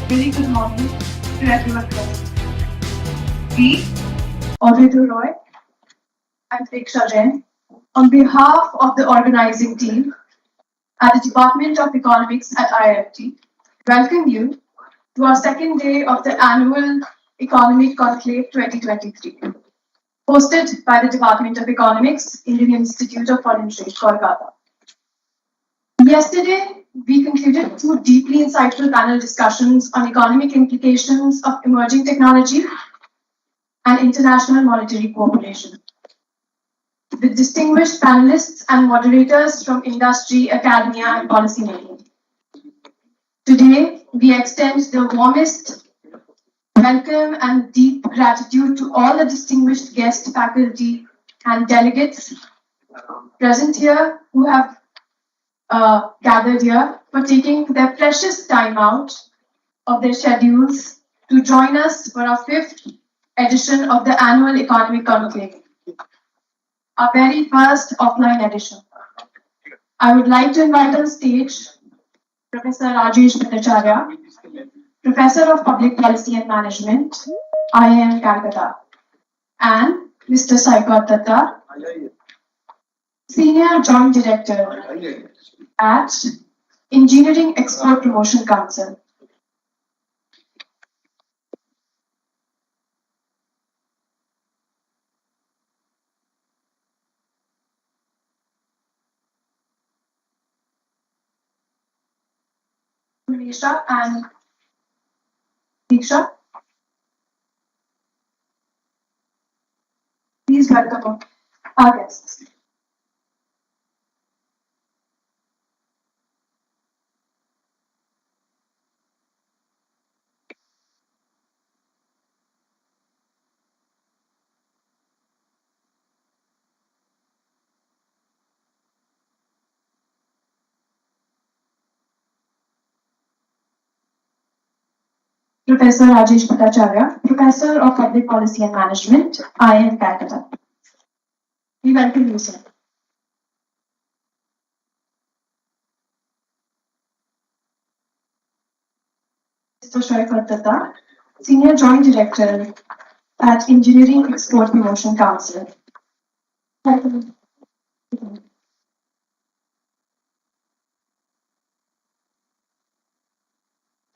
Very good morning to everyone present. We, Audrey Roy, and Diksha Jain, on behalf of the organizing team at the Department of Economics at IIFT, welcome you to our second day of the annual Economic Conclave 2023, hosted by the Department of Economics, Indian Institute of Foreign Trade, Kolkata. Yesterday, we concluded two deeply insightful panel discussions on economic implications of emerging technology and international monetary cooperation, with distinguished panelists and moderators from industry, academia, and policymaking. Today, we extend the warmest welcome and deep gratitude to all the distinguished guest faculty and delegates present here who have gathered here for taking their precious time out of their schedules to join us for our fifth edition of the annual Economic Conclave, our very first offline edition. I would like to invite on stage Professor Rajesh Bhattacharya, Professor of Public Policy and Management, IIM Kolkata, and Mr. Saikat Datta, Senior Joint Director at Engineering Export Promotion Council. Manisha and Diksha, please welcome our guests. Professor Rajesh Bhattacharya, Professor of Public Policy and Management, IIM Kolkata. We welcome you, sir. Mr. Saikat Datta, Senior Joint Director at Engineering Export Promotion Council. Welcome.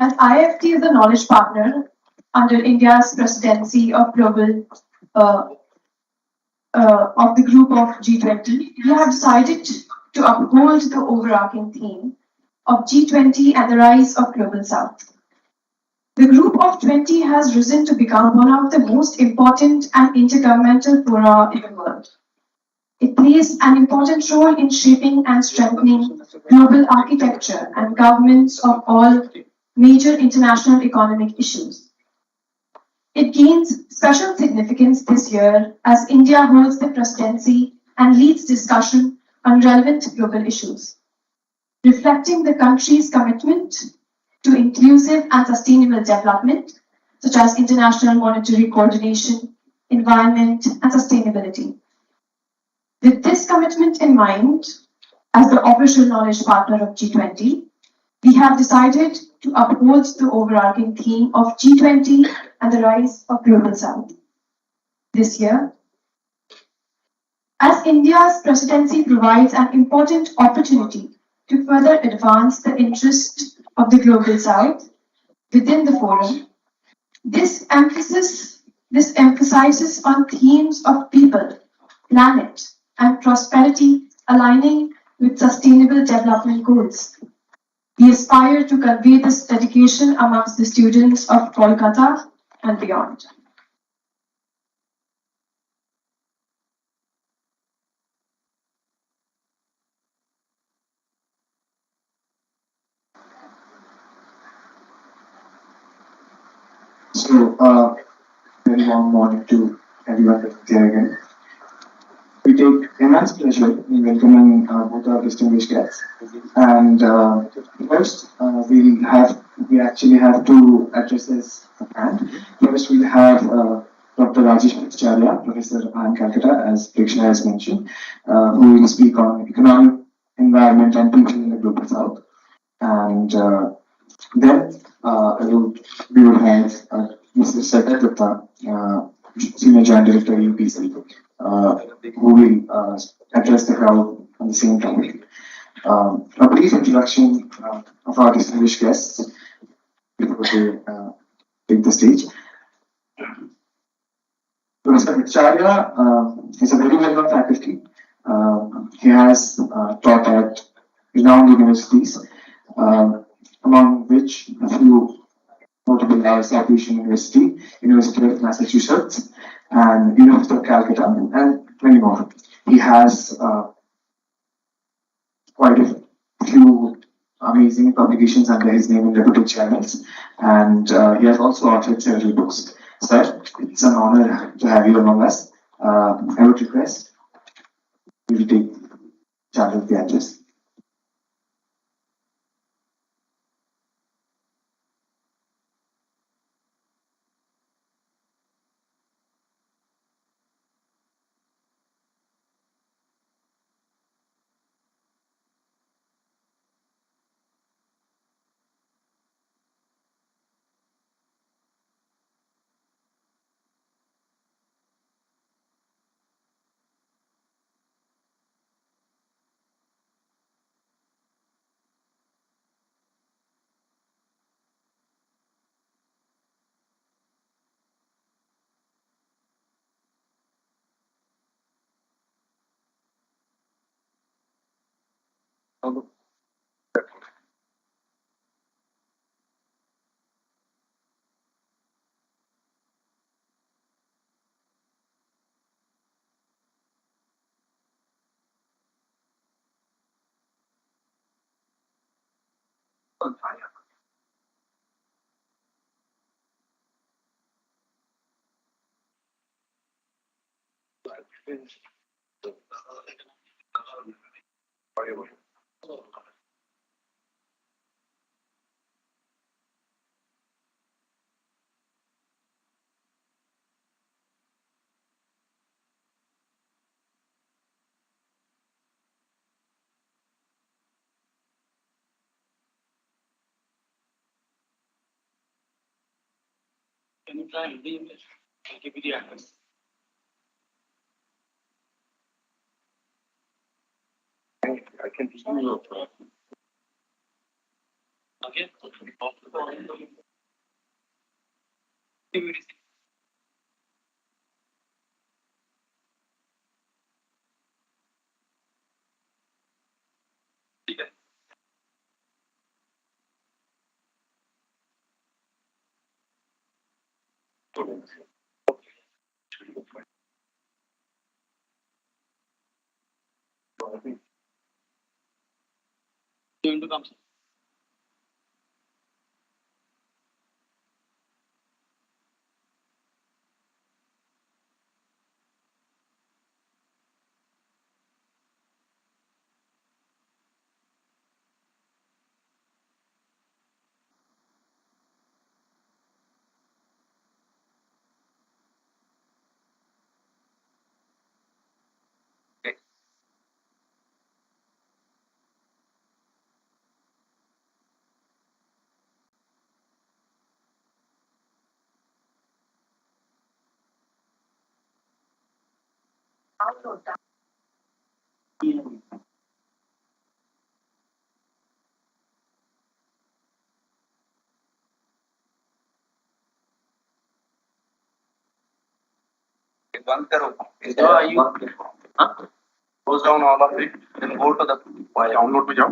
As IFT is a knowledge partner under India's presidency of global of the group of G20, we have decided to uphold the overarching theme of G20 and the rise of Global South. The group of 20 has risen to become one of the most important and intergovernmental fora in the world. It plays an important role in shaping and strengthening global architecture and governance of all major international economic issues. It gains special significance this year as India holds the presidency and leads discussion on relevant global issues, reflecting the country's commitment to inclusive and sustainable development, such as international monetary coordination, environment, and sustainability. With this commitment in mind, as the official knowledge partner of G20, we have decided to uphold the overarching theme of G20 and the rise of Global South this year. As India's presidency provides an important opportunity to further advance the interest of the Global South within the forum, this emphasizes on themes of people, planet, and prosperity aligning with sustainable development goals. We aspire to convey this dedication amongst the students of Kolkata and beyond. So, very warm morning to everyone there again. We take immense pleasure in welcoming both our distinguished guests. And first, we actually have two addresses at hand. First, we'll have Dr. Rajesh Bhattacharya, Professor IIM Kolkata, as Diksha has mentioned, who will speak on economic, environment, and people in the Global South. And then we would have Mr. Sagar Dutta, Senior Joint Director UPC, who will address the crowd on the same topic. A brief introduction of our distinguished guests before they take the stage. So Mr. Acharya is a very well-known faculty. He has taught at renowned universities, among which a few notable are Southeast University, University of Massachusetts, and University of Calcutta, and many more. He has quite a few amazing publications under his name in reputed channels, and he has also authored several books. Sir, it's an honor to have you among us. I would request you to take charge of the address. बंद करो close down all of it then go to the download पे जाओ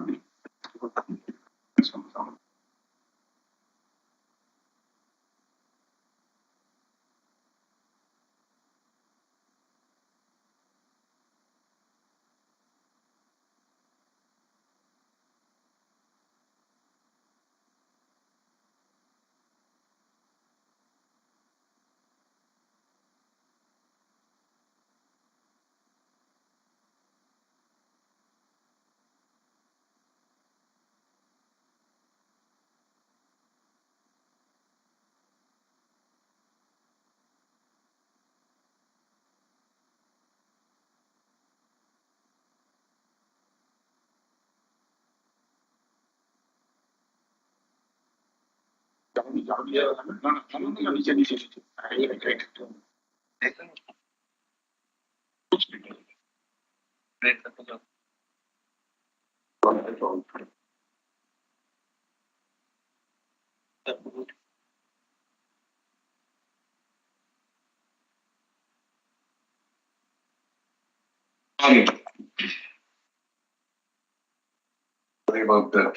Sorry about that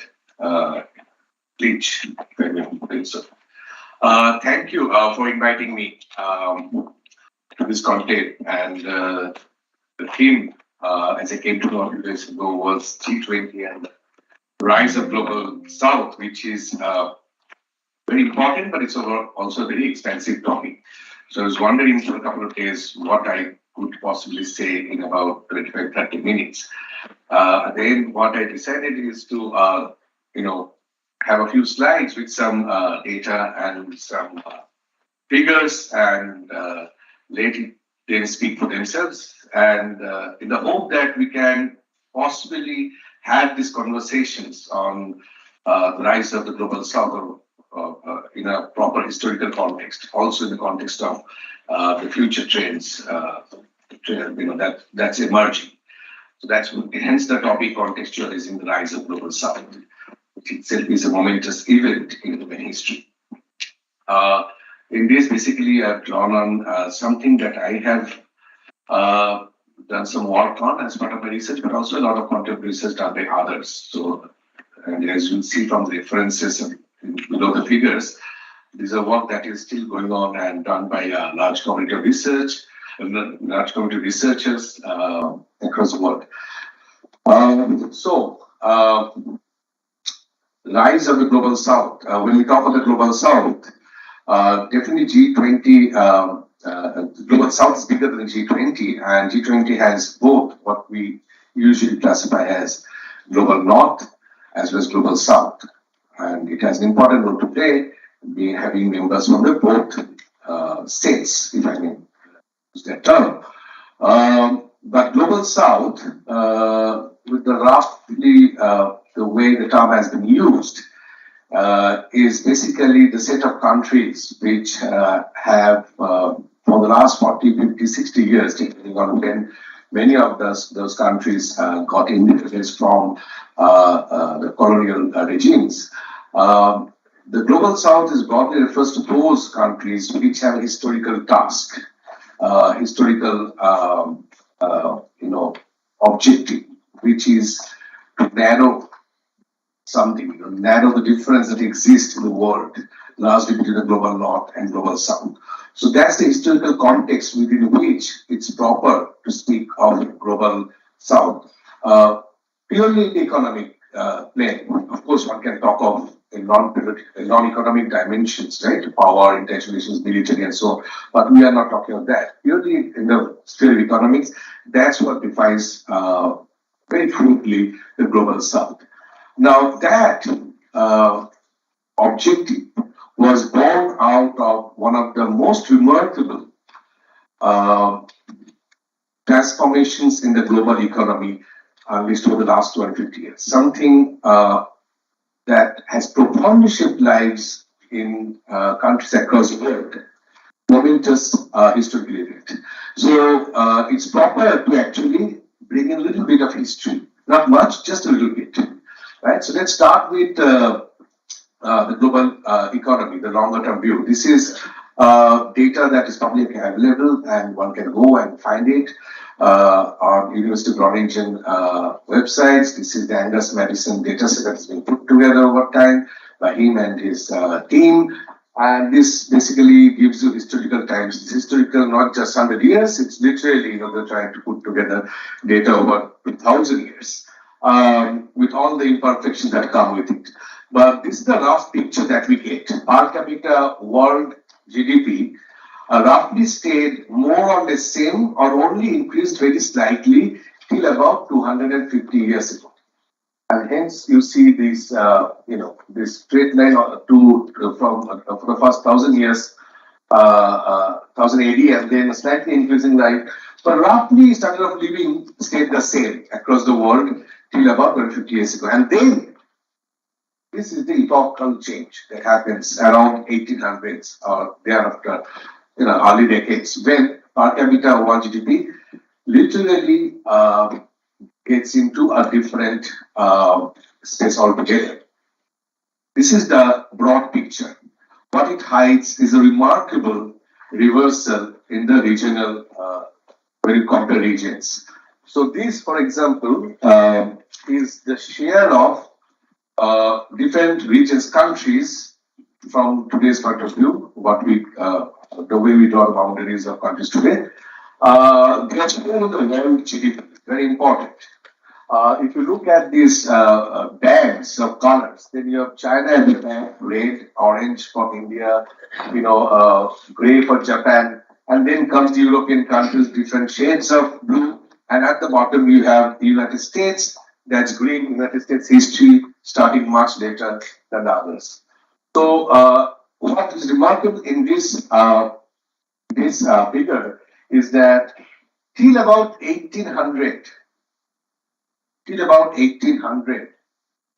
glitch. Thank you for inviting me to this conclave. And the theme, as I came to know a few days ago, was G20 and the rise of global south, which is very important, but it's also a very expensive topic. So I was wondering for a couple of days what I could possibly say in about 25, 30 minutes. Then what I decided is to, have a few slides with some data and some figures and let it then speak for themselves. And in the hope that we can possibly have these conversations on the rise of the global south in a proper historical context, also in the context of the future trends, that's emerging. So that's hence the topic contextualizing the rise of global south, which itself is a momentous event in human history. In this, basically, I've drawn on something that I have done some work on as part of my research, but also a lot of contemporary research done by others. So, and as you'll see from the references below the figures, this is a work that is still going on and done by a large community of researchers across the world. Rise of the global south. When we talk of the global south, definitely G20, the global south is bigger than G20, and G20 has both what we usually classify as global north as well as global south. And it has an important role to play, having members from the both states, if I may use that term. But global south, with the roughly the way the term has been used, is basically the set of countries which have, for the last 40, 50, 60 years, depending on when many of those countries got independence from the colonial regimes. The global south is broadly refers to those countries which have a historical task, historical objective, which is to narrow something, narrow the difference that exists in the world, largely between the global north and global south. So that's the historical context within which it's proper to speak of global south. Purely in the economic plane, of course, one can talk of non-economic dimensions, right? Power, international relations, military, and so on. But we are not talking of that. Purely in the sphere of economics, that's what defines very crudely the global south. Now that objective was born out of one of the most remarkable transformations in the global economy, at least over the last 250 years. Something that has profoundly shaped lives in countries across the world. Momentous historical event. So it's proper to actually bring in a little bit of history. Not much, just a little bit. Right? So let's start with the global economy, the longer term view. This is data that is publicly available and one can go and find it on University of Groningen websites. This is the Angus Madison dataset that has been put together over time by him and his team. And this basically gives you historical times. It's historical, not just 100 years. It's literally, they're trying to put together data over 1,000 years with all the imperfections that come with it. But this is the rough picture that we get. Per capita world GDP roughly stayed more or less same or only increased very slightly till about 250 years ago. And hence you see this, this straight line from for the first 1,000 years, 1,000 AD, and then a slightly increasing line. But roughly standard of living stayed the same across the world till about 150 years ago. And then This is the epochal change that happens around 1800s or thereafter, early decades, when per capita 1 GDP literally gets into a different space altogether. This is the broad picture. What it hides is a remarkable reversal in the regional, when you compare regions. So this, for example, is the share of different regions, countries from today's point of view, the way we draw the boundaries of countries today. Their share in the world GDP, very important. If you look at these bands of colors, then you have China at the back, red, orange for India, gray for Japan, and then comes the European countries, different shades of blue, and at the bottom you have the United States, that's green, United States history starting much later than the others. So what is remarkable in this figure is that till about 1800,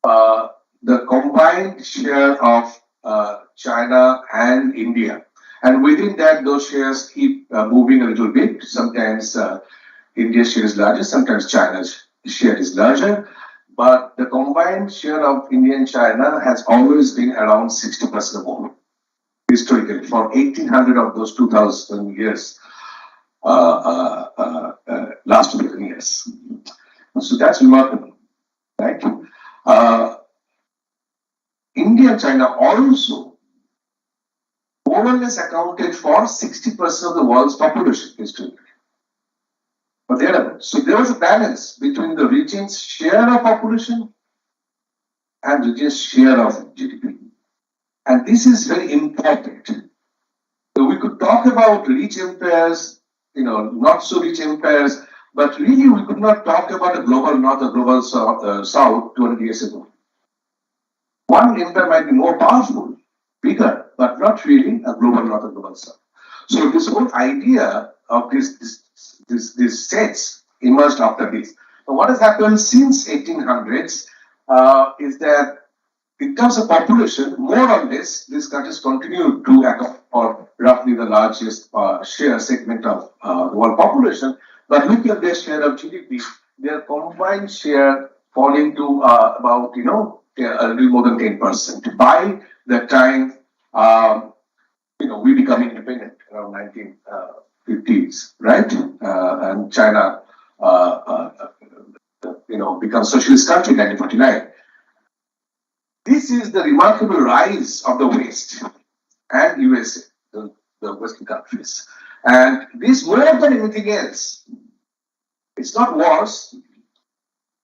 the combined share of China and India, and within that, those shares keep moving a little bit. Sometimes India's share is larger, sometimes China's share is larger, but the combined share of India and China has always been around 60% or more, historically, for 1800 of those 2000 years, last 2000 years. So that's remarkable, right? India and China also more or less accounted for 60% of the world's population historically. But so there was a balance between the region's share of population and region's share of GDP. And this is very important. So we could talk about rich empires, not so rich empires, but really we could not talk about a global north or global south 200 years ago. One empire might be more powerful, bigger, but not really a global north or global south. So this whole idea of these sets emerged after this. Now, what has happened since 1800s is that in terms of population, more or less, these countries continue to account for roughly the largest share segment of the world population. But look at their share of GDP, their combined share falling to about, a little more than 10% by the time, we become independent around 1950s, right? And China, becomes socialist country in 1949. This is the remarkable rise of the West and USA, the Western countries. And this, more than anything else, it's not wars,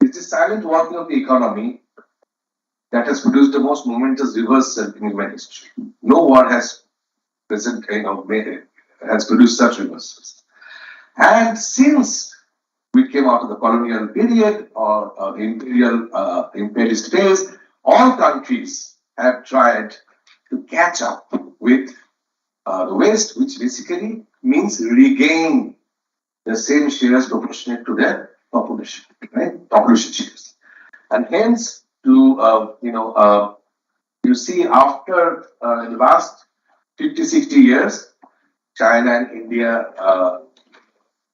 it's the silent working of the economy that has produced the most momentous reversal in human history. No war has has produced such reversals. And since we came out of the colonial period or the imperialist phase, all countries have tried to catch up with the West, which basically means regain the same shares proportionate to their population, right? Population shares. And hence, you see after the last 50, 60 years, China and India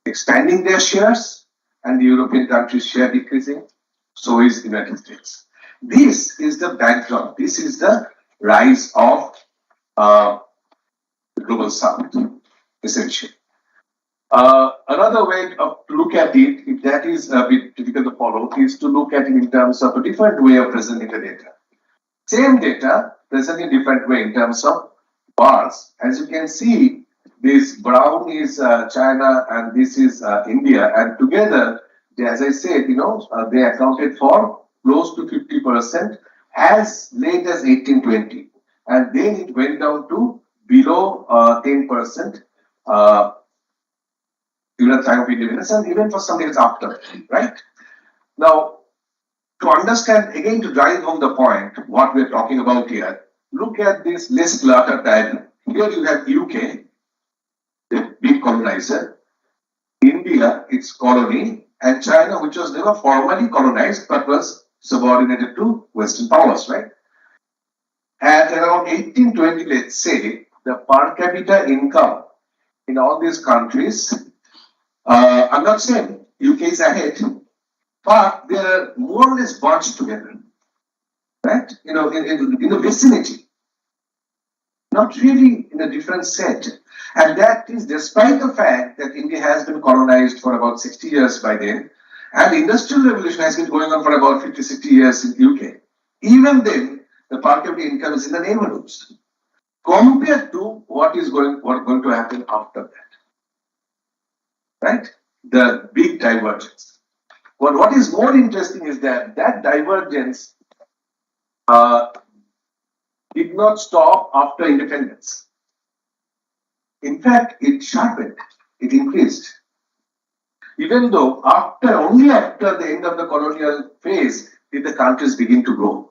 expanding their shares and the European countries' share decreasing, so is the United States. This is the background. This is the rise of the global south, essentially. Another way to look at it, if that is a bit difficult to follow, is to look at it in terms of a different way of presenting the data. Same data presented in different way in terms of bars. As you can see, this brown is China and this is India, and together, as I said, they accounted for close to 50% as late as 1820, and then it went down to below 10% during the time of independence, and even for some years after, right? Now, to understand, again, to drive home the point, what we're talking about here, look at this less cluttered diagram. Here you have UK, the big colonizer, India, its colony, and China, which was never formally colonized but was subordinated to Western powers, right? At around 1820, let's say, the per capita income in all these countries, I'm not saying UK is ahead, but they are more or less bunched together, right? In the vicinity, not really in a different set. And that is despite the fact that India has been colonized for about 60 years by then, and the Industrial Revolution has been going on for about 50, 60 years in UK. Even then, the per capita income is in the neighborhoods compared to what going to happen after that, right? The big divergence. But what is more interesting is that divergence did not stop after independence. In fact, it sharpened, it increased. Even though only after the end of the colonial phase did the countries begin to grow.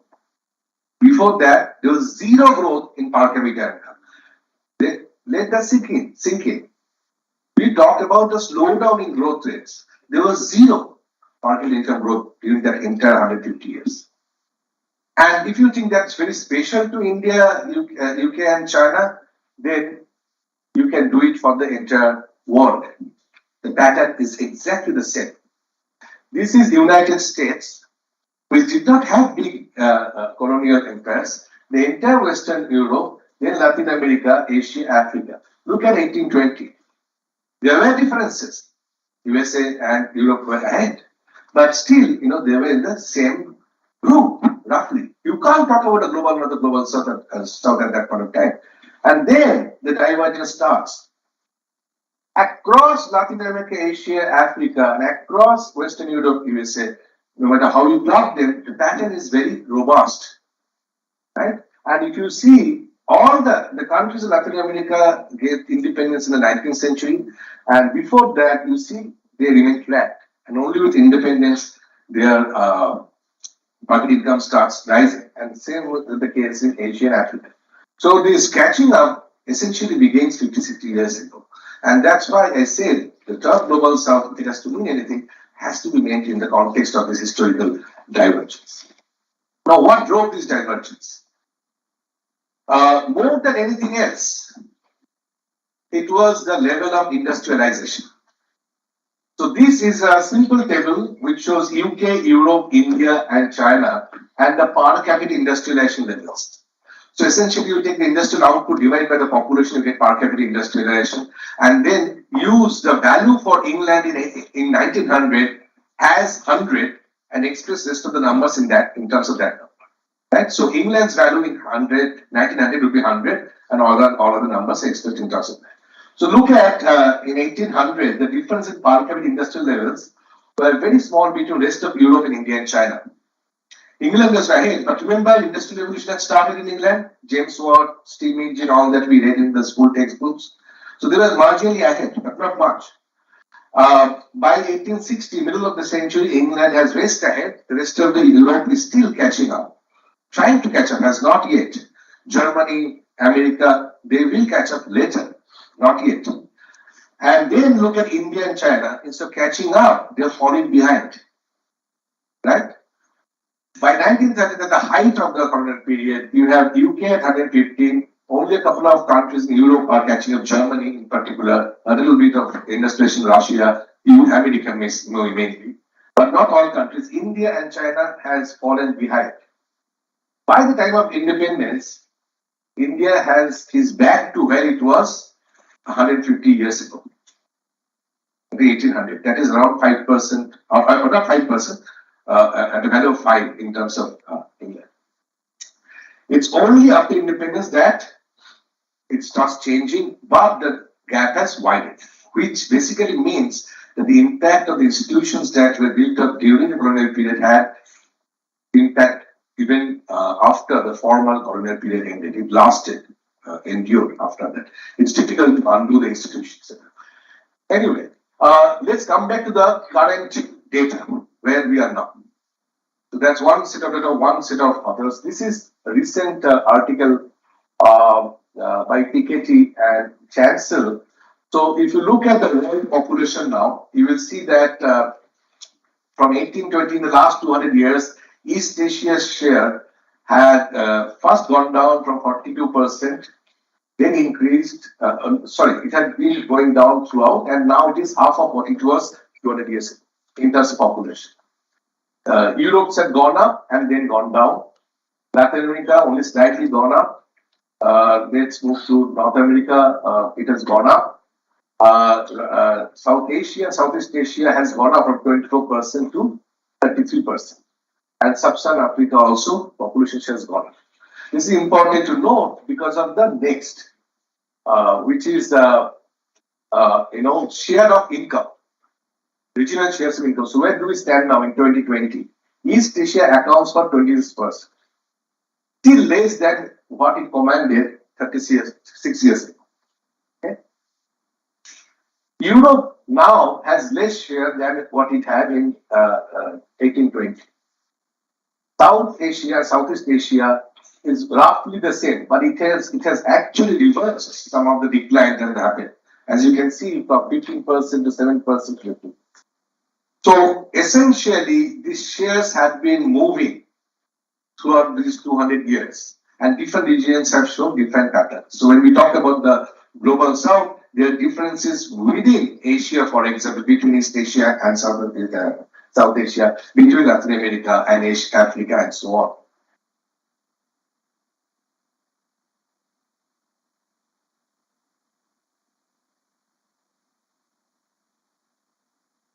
Before that, there was zero growth in per capita income. Let that sink in. We talked about the slowdown in growth rates. There was zero per capita income growth during that entire 150 years. And if you think that's very special to India, UK and China, then you can do it for the entire world. The pattern is exactly the same. This is the United States, which did not have big colonial empires. The entire Western Europe, then Latin America, Asia, Africa. Look at 1820. There were differences. USA and Europe were ahead. But still, they were in the same group, roughly. You can't talk about a global north or global south at that point of time. And then the divergence starts. Across Latin America, Asia, Africa, and across Western Europe, USA, no matter how you plot them, the pattern is very robust, right? And if you see, all the countries in Latin America get independence in the 19th century, and before that, you see, they remain flat. And only with independence, their market income starts rising. And same with the case in Asia and Africa. So this catching up essentially begins 50, 60 years ago. And that's why I said the term global south, if it has to mean anything, has to be meant in the context of this historical divergence. Now, what drove this divergence? More than anything else, it was the level of industrialization. So this is a simple table which shows UK, Europe, India, and China, and the per capita industrialization levels. So essentially, you take the industrial output divided by the population, you get per capita industrialization, and then use the value for England in 1900 as 100 and express rest of the numbers in terms of that number. Right? So England's value in 1900 will be 100, and all other numbers are expressed in terms of that. So look at in 1800, the difference in per capita industrial levels were very small between the rest of Europe and India and China. England was ahead, but remember, industrial revolution had started in England. James Watt, steam engine, all that we read in the school textbooks. So they were marginally ahead, but not much. By 1860, middle of the century, England has raced ahead. The rest of the Europe is still catching up, trying to catch up, has not yet. Germany, America, they will catch up later, not yet. And then look at India and China. Instead of catching up, they're falling behind, right? By 1930, at the height of the colonial period, you have UK at 115. Only a couple of countries in Europe are catching up. Germany, in particular, a little bit of industrialization in Russia, even America mainly, but not all countries. India and China has fallen behind. By the time of independence, India is back to where it was 150 years ago, the 1800. That is around 5%, or not 5%. At a value of 5 in terms of England. It's only after independence that it starts changing, but the gap has widened, which basically means that the impact of the institutions that were built up during the colonial period had impact even after the formal colonial period ended. It lasted, endured after that. It's difficult to undo the institutions. Anyway, let's come back to the current data, where we are now. So that's one set of data, one set of others. This is a recent article by Piketty and Chancel. So if you look at the world population now, you will see that from 1820, in the last 200 years, East Asia's share had first gone down from 42%, then increased, it had been going down throughout, and now it is half of what it was 200 years ago in terms of population. Europe had gone up and then gone down. Latin America only slightly gone up. Let's move to North America. It has gone up. South Asia, Southeast Asia has gone up from 24% to 33%. And Sub-Saharan Africa also, population share has gone up. This is important to note because of the next, which is share of income, regional shares of income. So where do we stand now in 2020? East Asia accounts for 26%, still less than what it commanded 6 years ago. Okay? Europe now has less share than what it had in 1820. South Asia, Southeast Asia is roughly the same, but it has actually reversed some of the decline that happened. As you can see, from 15% to 7%. So essentially, these shares have been moving throughout these 200 years, and different regions have shown different patterns. So when we talk about the global south, there are differences within Asia, for example, between East Asia and South Asia, between Latin America and Africa, and so on.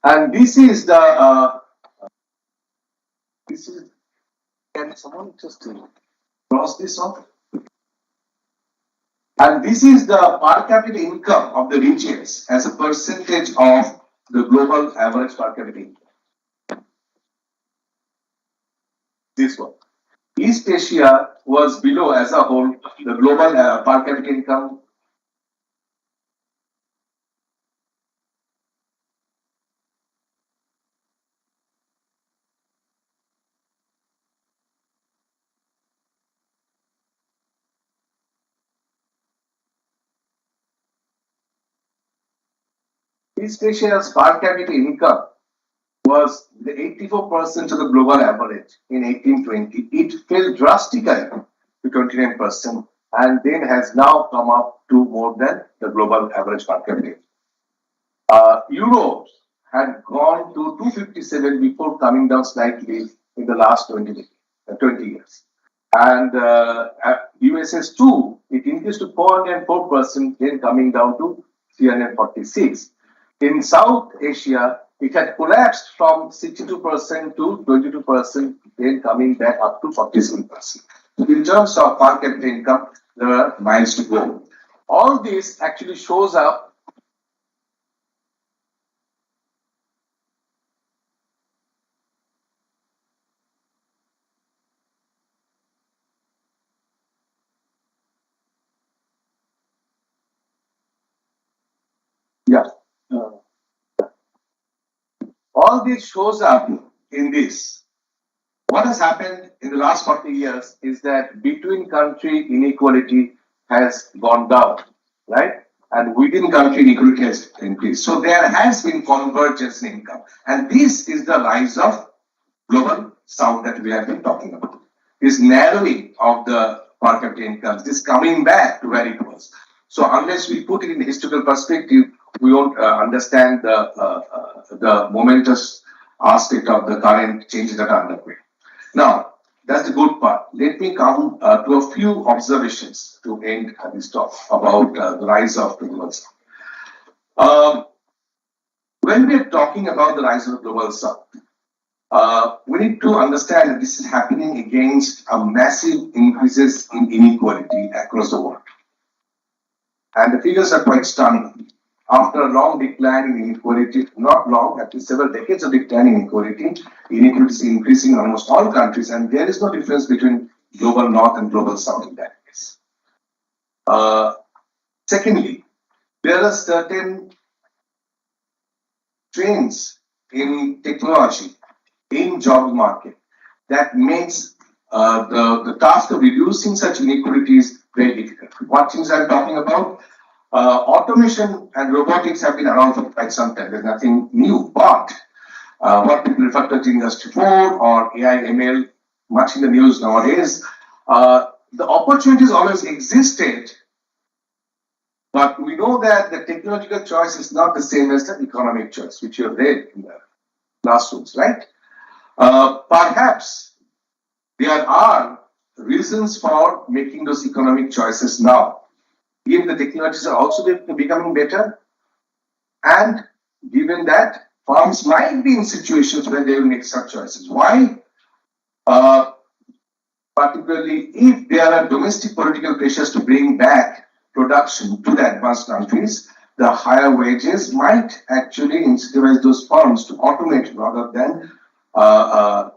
And this is the can someone just cross this off? And this is the per capita income of the regions as a percentage of the global average per capita income. This one. East Asia was below as a whole the global per capita income. East Asia's per capita income was the 84% of the global average in 1820. It fell drastically to 29% and then has now come up to more than the global average per capita. Europe had gone to 257 before coming down slightly in the last 20 years. And USS 2, it increased to 404%, then coming down to 346. In South Asia, it had collapsed from 62% to 22%, then coming back up to 47%. In terms of per capita income, there are miles to go. All this actually shows up. Yeah. All this shows up in this. What has happened in the last 40 years is that between country inequality has gone down, right? And within country inequality has increased. So there has been convergence in income. And this is the rise of global south that we have been talking about. This narrowing of the per capita incomes, this coming back to where it was. So unless we put it in historical perspective, we won't understand the momentous aspect of the current changes that are underway. Now, that's the good part. Let me come to a few observations to end this talk about the rise of the global south. When we are talking about the rise of the global south, we need to understand that this is happening against a massive increases in inequality across the world. And the figures are quite stunning. After a long decline in inequality, not long, at least several decades of decline in inequality is increasing in almost all countries, and there is no difference between global north and global south in that case. Secondly, there are certain trends in technology, in job market, that makes the task of reducing such inequalities very difficult. What things I'm talking about? Automation and robotics have been around for quite some time. There's nothing new, but what people refer to as Industry 4 or AI, ML, much in the news nowadays, The opportunities always existed, but we know that the technological choice is not the same as the economic choice, which you have read in the classrooms, right? Perhaps there are reasons for making those economic choices now. If the technologies are also becoming better, and given that farms might be in situations where they will make such choices. Why? Uh, Particularly if there are domestic political pressures to bring back production to the advanced countries, the higher wages might actually incentivize those firms to automate rather than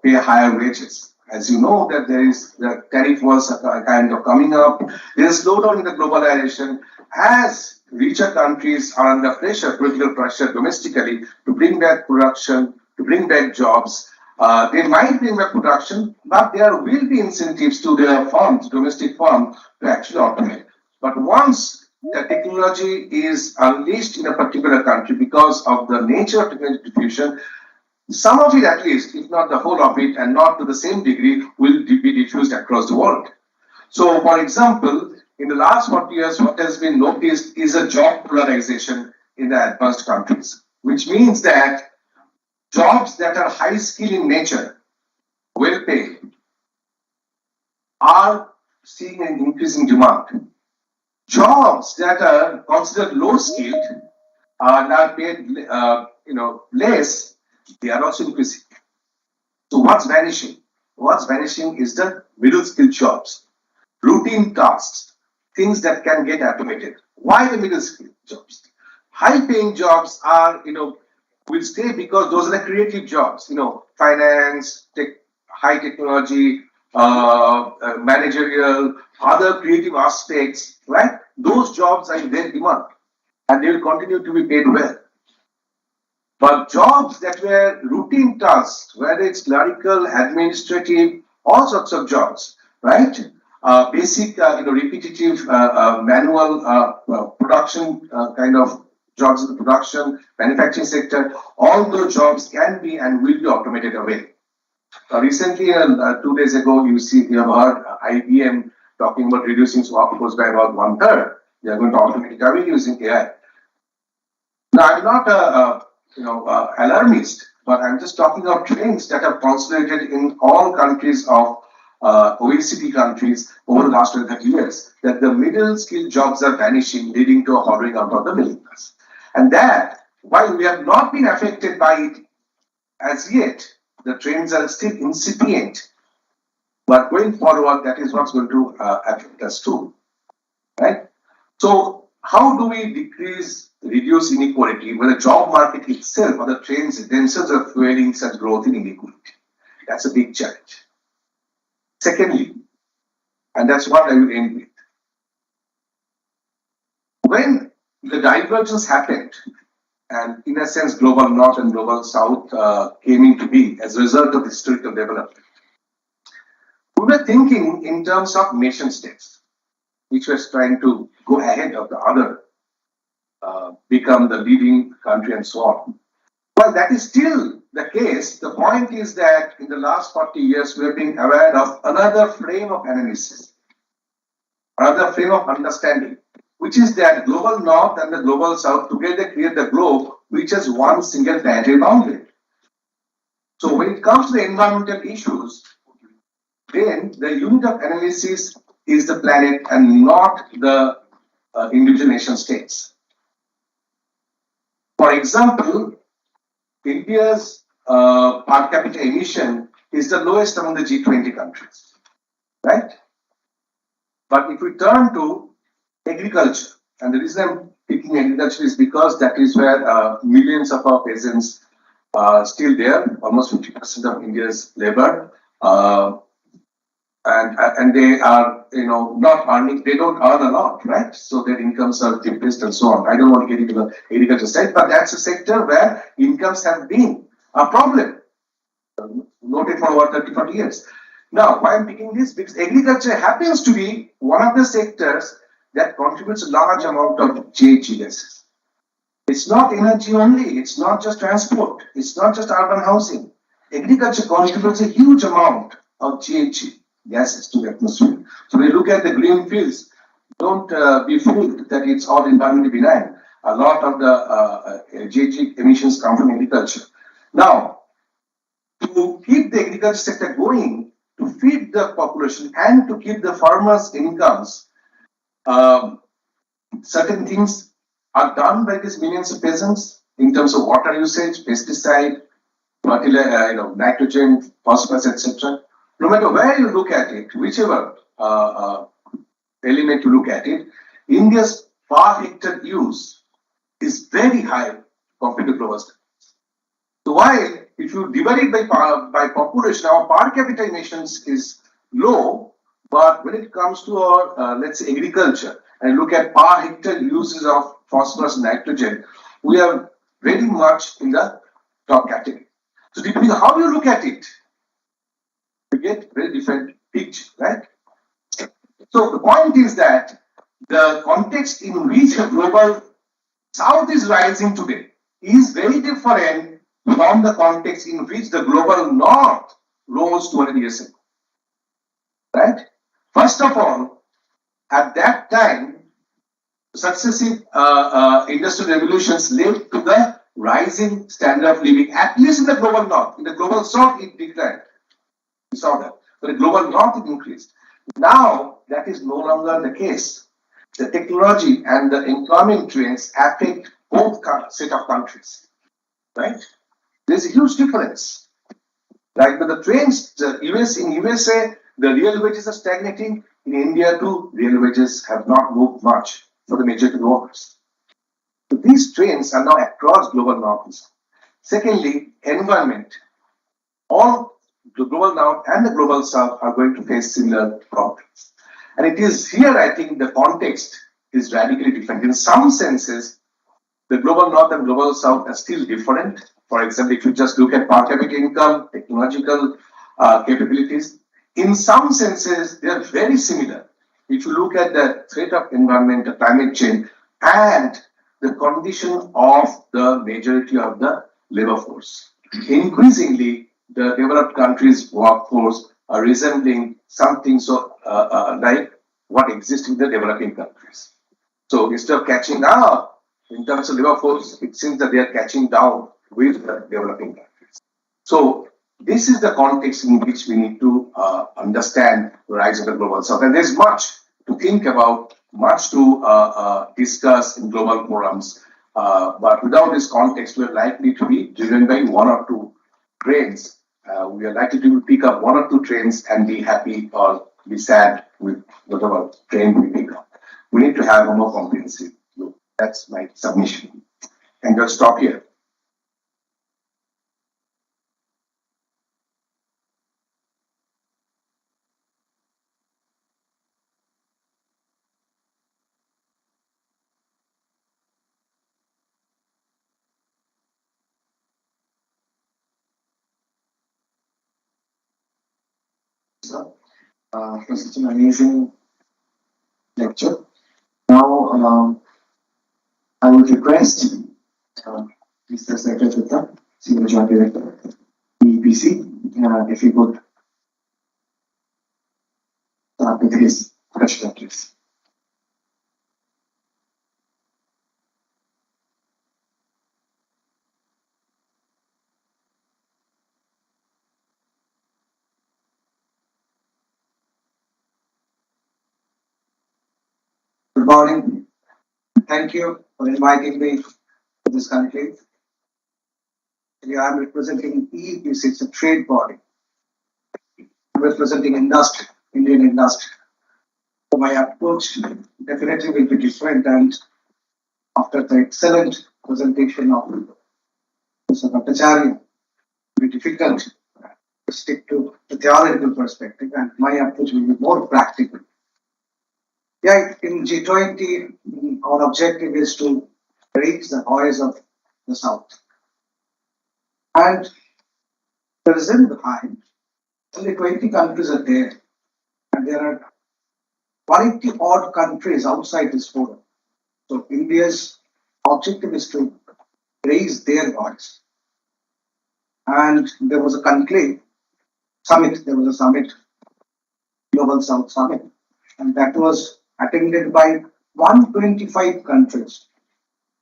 pay higher wages. As you know, that there is the tariff wars are kind of coming up. There is slowdown in the globalization as richer countries are under pressure, political pressure domestically to bring back production, to bring back jobs. They might bring back production, but there will be incentives to their firms, domestic firms, to actually automate. But once the technology is unleashed in a particular country because of the nature of technology diffusion, some of it at least, if not the whole of it, and not to the same degree, will be diffused across the world. So, for example, in the last 40 years, what has been noticed is a job polarization in the advanced countries, which means that jobs that are high skill in nature, well paid, are seeing an increasing demand. Jobs that are considered low skilled are now paid, less. They are also increasing. So what's vanishing? What's vanishing is the middle skill jobs, routine tasks, things that can get automated. Why the middle skill jobs? High paying jobs are, will stay because those are the creative jobs, finance, high technology, managerial, other creative aspects, right? Those jobs are in their demand and they will continue to be paid well. But jobs that were routine tasks, whether it's clerical, administrative, all sorts of jobs, right? Basic, repetitive, manual production kind of jobs in the production, manufacturing sector, all those jobs can be and will be automated away. Recently, 2 days ago, you have heard IBM talking about reducing workforce by about 1/3. They are going to automate it away using AI. Now, I'm not alarmist, but I'm just talking of trends that have consolidated in all countries of OECD countries over the last 30 years, that the middle skill jobs are vanishing, leading to a hovering out of the middle class. And that, while we have not been affected by it as yet, the trends are still incipient. But going forward, that is what's going to affect us too, right? So, how do we reduce inequality when the job market itself or the trends themselves are fueling such growth in inequality? That's a big challenge. Secondly, and that's what I will end with. When the divergence happened, and in a sense, global north and global south came into being as a result of historical development, we were thinking in terms of nation states, which was trying to go ahead of the other, become the leading country and so on. Well, that is still the case. The point is that in the last 40 years, we have been aware of another frame of analysis, another frame of understanding, which is that global north and the global south together create the globe, which has one single planetary boundary. So when it comes to the environmental issues, then the unit of analysis is the planet and not the individual nation states. For example, India's per capita emission is the lowest among the G20 countries, right? But if we turn to agriculture, and the reason I'm picking agriculture is because that is where millions of our peasants are still there, almost 50% of India's labor, and they are not earning. They don't earn a lot, right? So their incomes are depressed and so on. I don't want to get into the agriculture side, but that's a sector where incomes have been a problem, noted for over 30-40 years. Now, why I'm picking this? Because agriculture happens to be one of the sectors that contributes a large amount of GHG gases. It's not energy only, it's not just transport, it's not just urban housing. Agriculture contributes a huge amount of GHG. gases to the atmosphere. So when you look at the green fields, don't be fooled that it's all environmentally benign. A lot of the GHG emissions come from agriculture. Now, to keep the agriculture sector going, to feed the population and to keep the farmers' incomes, certain things are done by these millions of peasants in terms of water usage, pesticide, fertilizer, nitrogen, phosphorus, etc. No matter where you look at it, whichever element you look at it, India's per hectare use is very high compared to global standards. So while if you divide it by population, our per capita emissions is low, but when it comes to our let's say agriculture and look at per hectare uses of phosphorus and nitrogen, we are very much in the top category. So depending on how you look at it, you get very different picture, right? So the point is that the context in which the global South is rising today is very different from the context in which the global North rose 200 years ago. Right? First of all, at that time, successive industrial revolutions led to the rising standard of living, at least in the global North. In the global South, it declined. We saw that. But the global North, it increased. Now, that is no longer the case. The technology and the employment trends affect both set of countries. Right? There's a huge difference. Like the trends, in USA, the real wages are stagnating. In India too, real wages have not moved much for the majority of the workers. So these trends are now across global north. Secondly, environment. All the global north and the global south are going to face similar problems. And it is here, I think, the context is radically different. In some senses, the global north and global south are still different. For example, if you just look at per capita income, technological capabilities, in some senses, they are very similar. If you look at the threat of environment, climate change, and the condition of the majority of the labor force. Increasingly, the developed countries' workforce are resembling something so like what exists in the developing countries. So instead of catching up in terms of labor force, it seems that they are catching down with the developing countries. So this is the context in which we need to understand the rise of the global south. And there's much to think about, much to discuss in global forums. But without this context, we're likely to be driven by one or two trends. We are likely to pick up one or two trends and be happy or be sad with whatever trend we pick up. We need to have a more comprehensive look. That's my submission. And I'll stop here. For such an amazing lecture. Now, I would request Mr. Secretary, Senior Joint Director, EPC, if he could start with his question, please. Good morning. Thank you for inviting me to this conclave. I am representing EPC, it's a trade body. I'm representing industry, Indian industry. So my approach definitely will be different, and after the excellent presentation of Mr. Bhattacharya, it will be difficult to stick to the theoretical perspective, and my approach will be more practical. Yeah, in G20, our objective is to reach the voice of the South. And the reason behind, only 20 countries are there, and there are 20 odd countries outside this forum. So India's objective is to raise their voice. And there was a conclave summit, there was a summit Global South Summit, and that was attended by 125 countries.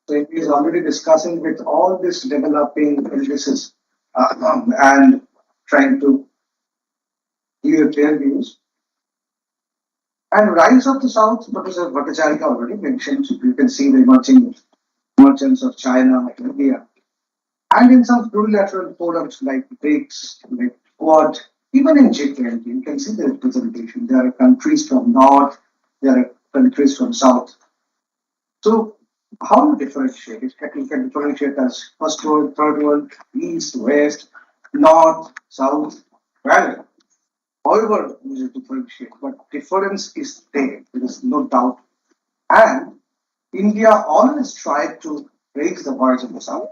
So it is already discussing with all these developing countries and trying to give their views. And rise of the South, Professor Bhattacharya already mentioned. You can see the emerging emergence of China, India, and in some plurilateral forums like BRICS, like Quad, even in G20, you can see the representation. There are countries from North, there are countries from South. So, how you differentiate? You can differentiate as first world, third world, east, west, north, south. Well, however, you differentiate, but difference is there. There is no doubt. And India always tried to raise the voice of the South.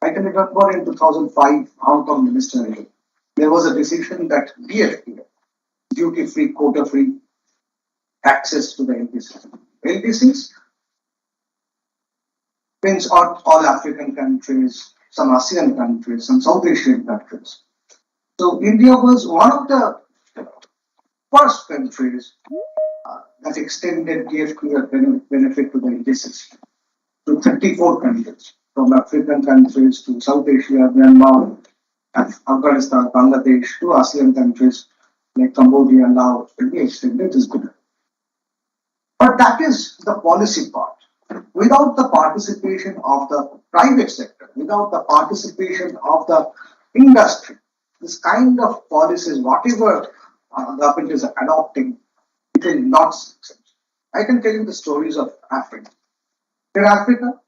I can remember in 2005, Hong Kong ministerial, there was a decision that DFTA, duty-free, quota-free access to the LDCs. LDCs means all African countries, some ASEAN countries, some South Asian countries. So India was one of the first countries that extended DFTA benefit to the LDCs to 34 countries, from African countries to South Asia, Myanmar, Afghanistan, Bangladesh, to ASEAN countries like Cambodia, Laos, will be extended is good. But that is the policy part. Without the participation of the private sector, without the participation of the industry, this kind of policies, whatever government is adopting, it will not succeed. I can tell you the stories of Africa. In Africa,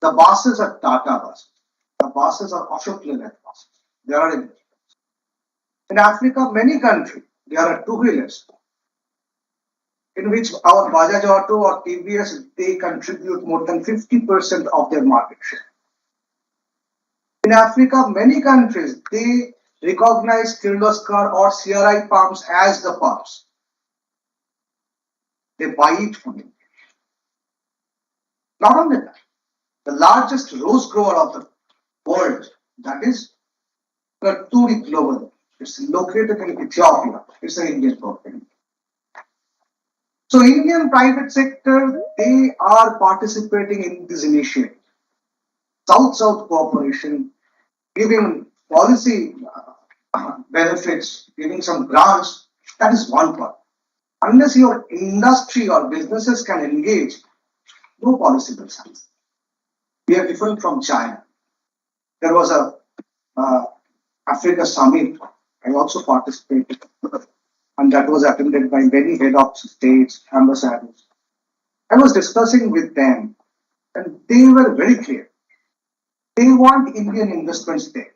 the buses are Tata buses. The buses are Ashok Leyland buses. They are in Africa, many countries, there are two-wheelers in which our Bajaj Auto or TVS, they contribute more than 50% of their market share. In Africa, many countries, they recognize Kirloskar or CRI palms as the palms. They buy it from India. Not only that, the largest rose grower of the world, that is Kasturi Global. It's located in Ethiopia. It's an Indian company. So Indian private sector, they are participating in this initiative. South-South cooperation, giving policy benefits, giving some grants, that is one part. Unless your industry or businesses can engage, no policy will happen. We are different from China. There was a Africa summit. I also participated, and that was attended by many head of states, ambassadors. I was discussing with them, and they were very clear. They want Indian investments there.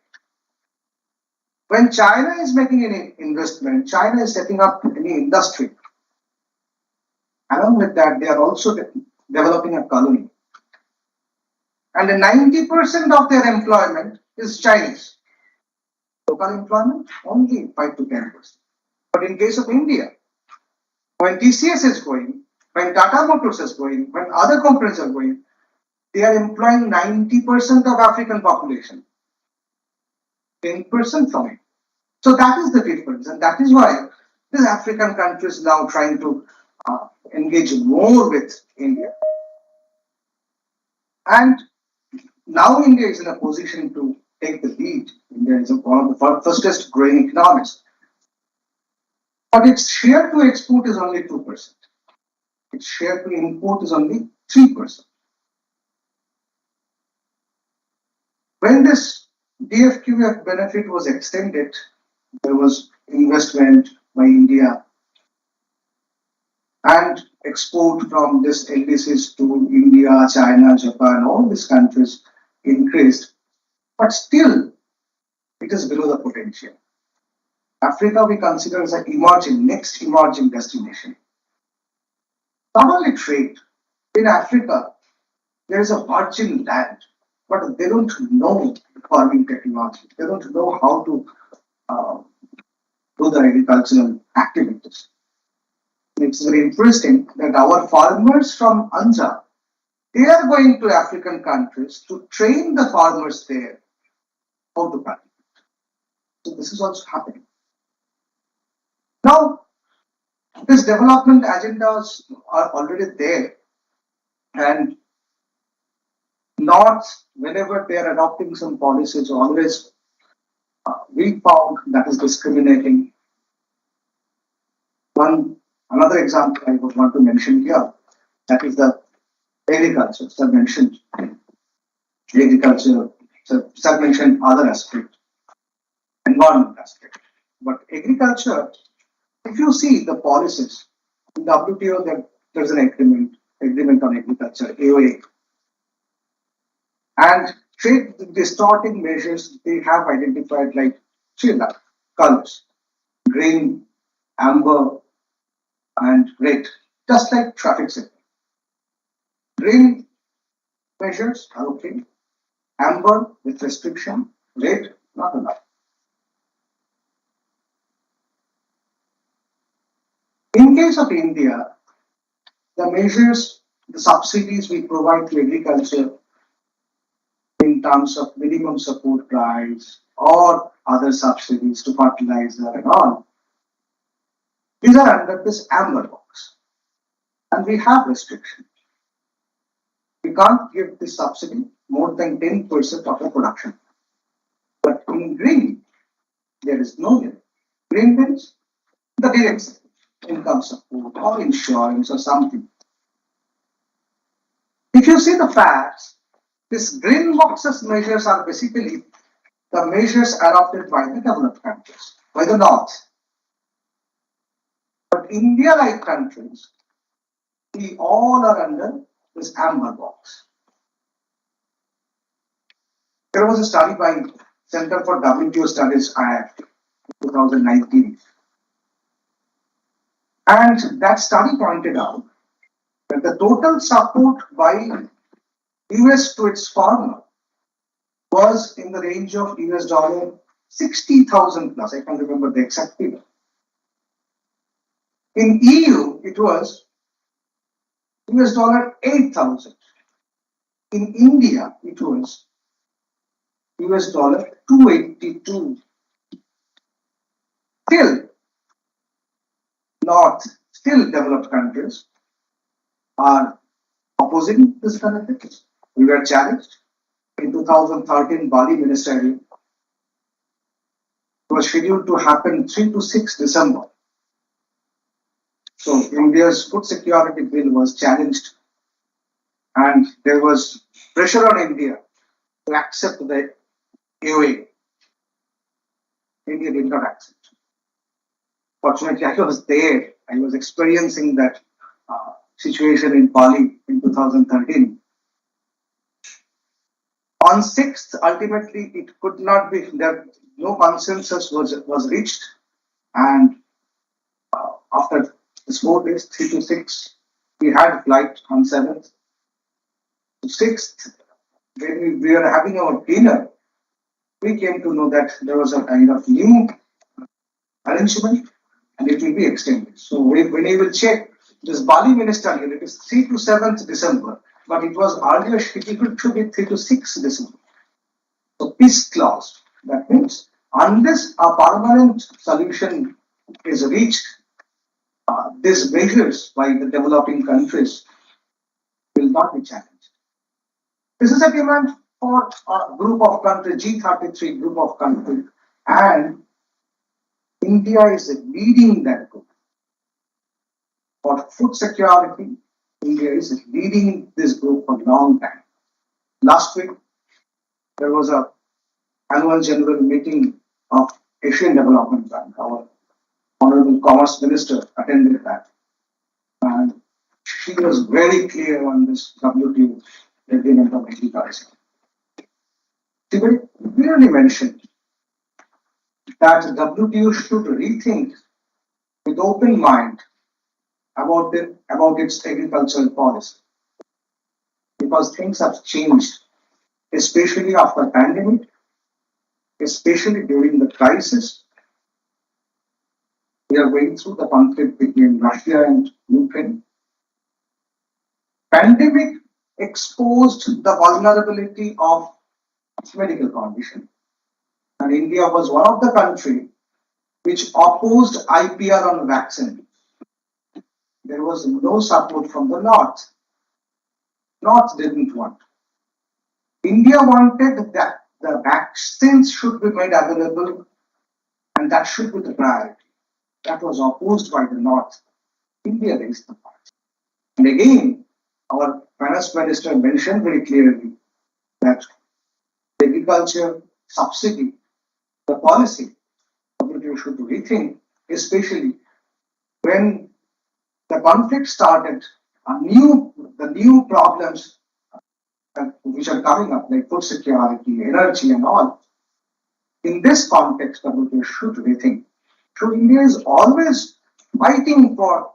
When China is making any investment, China is setting up any industry. Along with that, they are also developing a colony. And 90% of their employment is Chinese. Local employment, only 5 to 10%. But in case of India, when TCS is going, when Tata Motors is going, when other companies are going, they are employing 90% of African population, 10% from it. So that is the difference, and that is why these African countries now trying to engage more with India. And now India is in a position to take the lead. India is one of the fastest growing economies. But its share to export is only 2%. Its share to import is only 3%. When this DFQF benefit was extended, there was investment by India and export from this LDCs to India, China, Japan, all these countries increased. But still, it is below the potential. Africa we consider as an next emerging destination. Not only trade, in Africa, there is a virgin land, but they don't know farming technology. They don't know how to do the agricultural activities. It's very interesting that our farmers from Anja, they are going to African countries to train the farmers there how to cultivate. So this is also happening. Now, these development agendas are already there, and North, whenever they are adopting some policies, always we found that is discriminating. Another example I would want to mention here, that is the agriculture. Sir mentioned agriculture. Sir mentioned other aspect, environment aspect. But agriculture, if you see the policies in WTO, there's an agreement on agriculture, AOA, and trade distorting measures they have identified like three colors: green, amber, and red, just like traffic signal. Green measures are okay, amber with restriction, red not allowed. In case of India, the measures, the subsidies we provide to agriculture in terms of minimum support price or other subsidies to fertilizer and all, these are under this amber box. And we have restrictions. We can't give this subsidy more than 10% of the production. But in green, there is no limit. Green means the direct support, income support or insurance or something. If you see the facts, these green boxes measures are basically the measures adopted by the developed countries, by the North. But India-like countries, we all are under this amber box. There was a study by Center for WTO Studies IIT in 2019. And that study pointed out that the total support by US to its farmer was in the range of US dollar 60,000 plus. I can't remember the exact figure. In EU, it was US dollar 8,000. In India, it was US dollar 282. Still developed countries are opposing this benefit. We were challenged. In 2013, Bali Ministerial was scheduled to happen 3 to 6 December. So India's food security bill was challenged, and there was pressure on India to accept the AOA. India did not accept. Fortunately, I was there. I was experiencing that situation in Bali in 2013. On 6th, ultimately, it could not be, there, no consensus was reached. And after this 4 days, 3 to 6, we had a flight on 7th. 6th, when we were having our dinner, we came to know that there was a kind of new arrangement and it will be extended. So when you will check this Bali Ministerial, it is 3 to 7th December, but it was earlier scheduled to be 3 to 6 December. So peace clause. That means unless a permanent solution is reached, these measures by the developing countries will not be challenged. This is a demand for a group of countries, G33 group of countries, and India is leading that group. For food security, India is leading this group for a long time. Last week, there was an annual general meeting of Asian Development Bank. Our Honorable Commerce Minister attended that. And she was very clear on this WTO agreement on agriculture. She very clearly mentioned that WTO should rethink with open mind about its agricultural policy, because things have changed, especially after pandemic, especially during the crisis. We are going through the conflict between Russia and Ukraine. Pandemic exposed the vulnerability of medical condition, and India was one of the countries which opposed IPR on vaccine. There was no support from the North. North didn't want. India wanted that the vaccines should be made available and that should be the priority. That was opposed by the North. India raised the point. And again, our finance minister mentioned very clearly that agriculture subsidy, the policy, we should rethink, especially when the conflict started, the new problems which are coming up, like food security, energy, and all. In this context, WTO should rethink. So India is always fighting for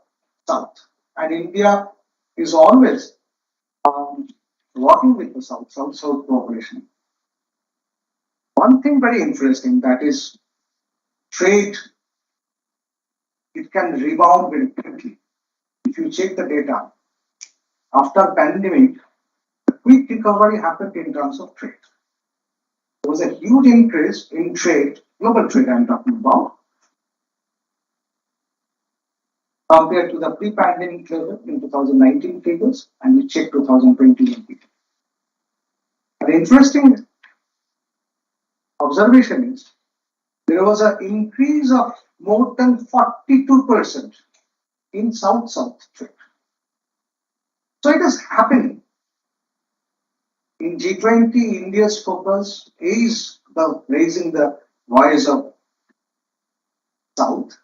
South, and India is always working with the South cooperation. One thing very interesting, that is trade. It can rebound very quickly. If you check the data, after pandemic, a quick recovery happened in terms of trade. There was a huge increase in trade, global trade I'm talking about, compared to the pre-pandemic level in 2019 figures, and we check 2020 figures. An interesting observation is there was an increase of more than 42% in South-South trade. So it is happening. In G20, India's focus is raising the voice of South.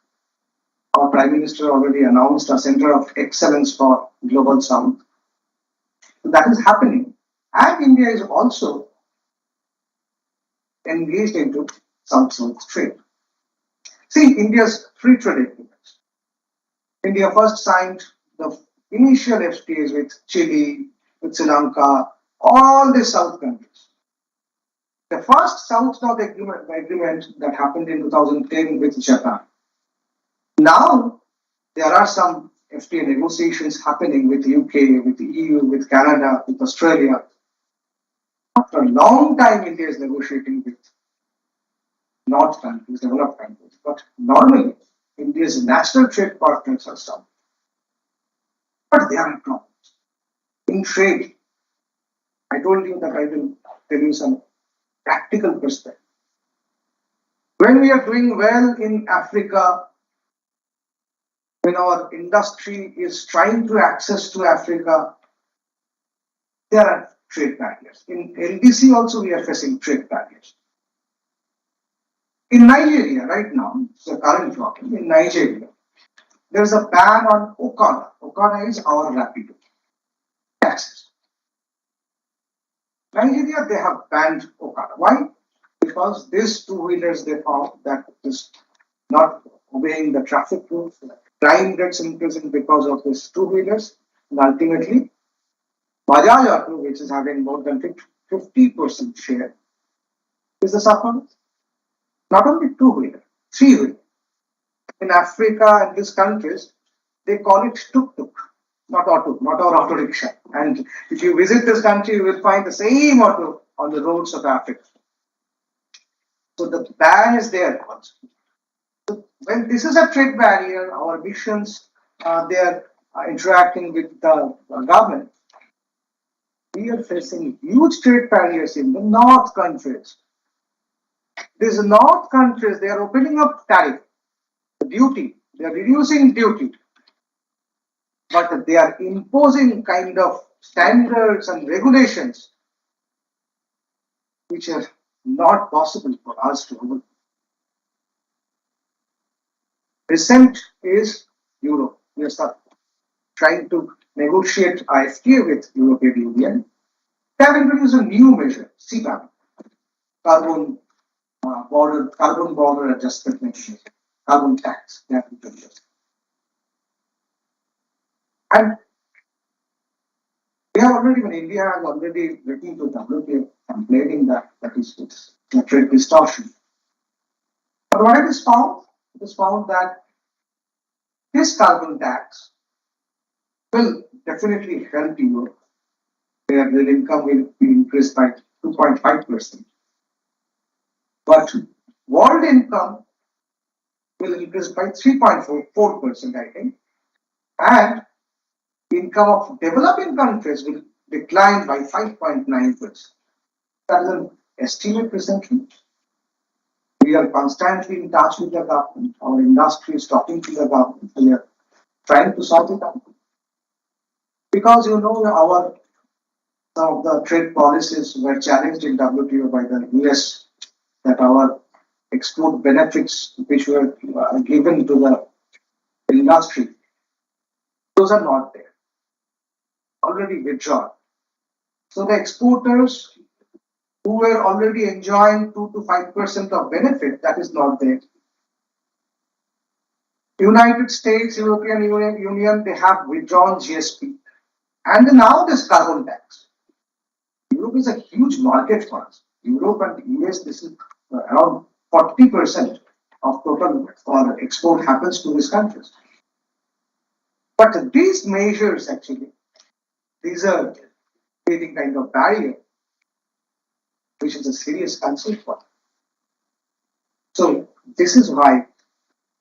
Our Prime Minister already announced a Center of Excellence for Global South. So that is happening. And India is also engaged into South-South trade. See, India's free trade agreements. India first signed the initial FTAs with Chile, with Sri Lanka, all the South countries. The first South-North agreement that happened in 2010 with Japan. Now, there are some FTA negotiations happening with the UK, with the EU, with Canada, with Australia. After a long time, India is negotiating with North countries, developed countries. But normally, India's natural trade partners are South. But there are problems. In trade, I told you that I will tell you some practical perspective. When we are doing well in Africa, when our industry is trying to access to Africa, there are trade barriers. In LDC also we are facing trade barriers. In Nigeria right now, it's a current problem, in Nigeria, there is a ban on Okada. Okada is our Rapido. Taxes. Nigeria, they have banned Okada. Why? Because these two-wheelers, they found that is not obeying the traffic rules. Crime gets increasing because of these two-wheelers. And ultimately, Bajaj Auto, which is having more than 50% share, is the sufferer. Not only two-wheeler, three-wheeler. In Africa and these countries, they call it tuk-tuk, not auto, not our auto rickshaw. And if you visit this country, you will find the same auto on the roads of Africa. So the ban is there also. So when this is a trade barrier, our missions, they are interacting with the government. We are facing huge trade barriers in the North countries. These North countries, they are opening up tariff, duty, they are reducing duty, but they are imposing kind of standards and regulations which are not possible for us to overcome. Recent is Europe. We are trying to negotiate IFTA with European Union. They have introduced a new measure, CBAM, carbon border adjustment mechanism, carbon tax. They have introduced. And we have already, when India has already written to WTO complaining that is a trade distortion. But what it is found? It is found that this carbon tax will definitely help Europe. Their income will be increased by 2.5%. But world income will increase by 3.4%, I think. And income of developing countries will decline by 5.9%. That is an estimate recently. We are constantly in touch with the government. Our industry is talking to the government. We are trying to sort it out. Because our some of the trade policies were challenged in WTO by the US, that our export benefits which were given to the industry, those are not there, already withdrawn. So the exporters who were already enjoying 2 to 5% of benefit, that is not there. United States, European Union, they have withdrawn GSP. And now this carbon tax. Europe is a huge market for us. Europe and US, this is around 40% of total or export happens to these countries. But these measures actually, these are creating kind of barrier, which is a serious concern for them. So this is why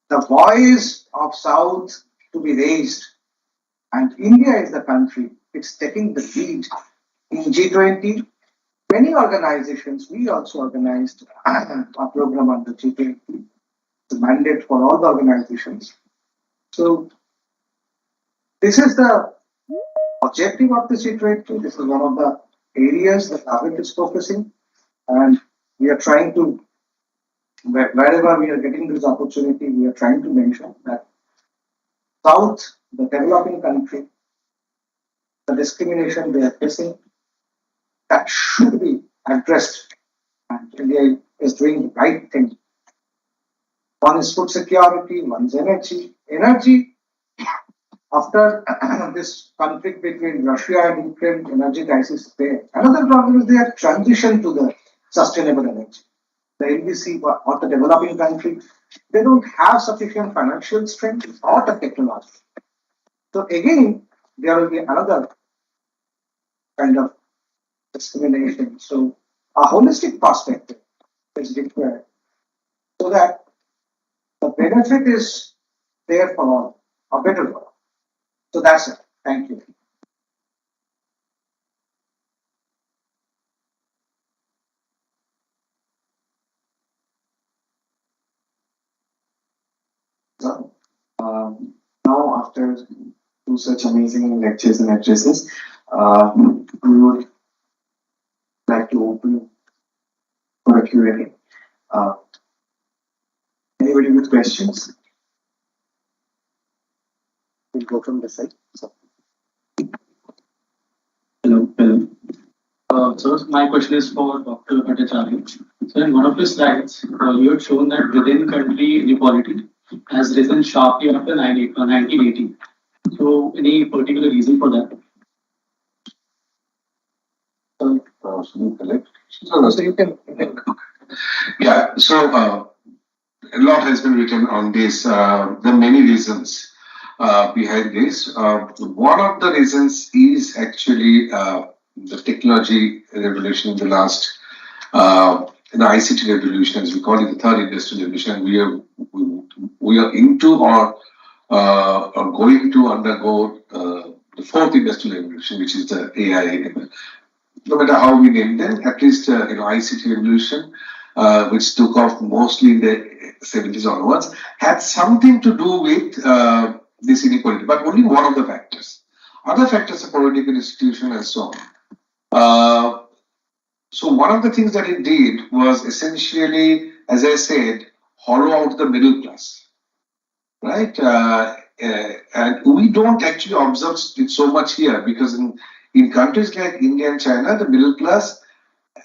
the voice of South to be raised, and India is the country, it's taking the lead in G20. Many organizations, we also organized a program under G20, the mandate for all the organizations. So this is the objective of the G20. This is one of the areas the government is focusing, and we are trying to, wherever we are getting this opportunity, we are trying to mention that South, the developing country, the discrimination they are facing, that should be addressed. And India is doing the right thing. One is food security, one is energy. Energy, after this conflict between Russia and Ukraine, energy crisis is there. Another problem is they have transitioned to the sustainable energy. The NBC or the developing country, they don't have sufficient financial strength or the technology. So again, there will be another kind of discrimination. So a holistic perspective is required so that the benefit is there for all, a better world. So that's it. Thank you. So, now after two such amazing lectures and addresses, we would like to open for a Q&A. Anybody with questions? We'll go from this side. So, Hello, hello. So my question is for Dr. Bhattacharya. So in one of the slides, you had shown that within country inequality has risen sharply after 1980. So any particular reason for that? So you can Yeah, so a lot has been written on this. There are many reasons behind this. One of the reasons is actually the technology revolution in the last, the ICT revolution, as we call it, the third industrial revolution. We are into or going to undergo the fourth industrial revolution, which is the AI. No matter how we name them, at least ICT revolution, which took off mostly in the 70s onwards, had something to do with this inequality, but only one of the factors. Other factors are political institution and so on. So one of the things that it did was essentially, as I said, hollow out the middle class, right? And we don't actually observe it so much here because in countries like India and China, the middle class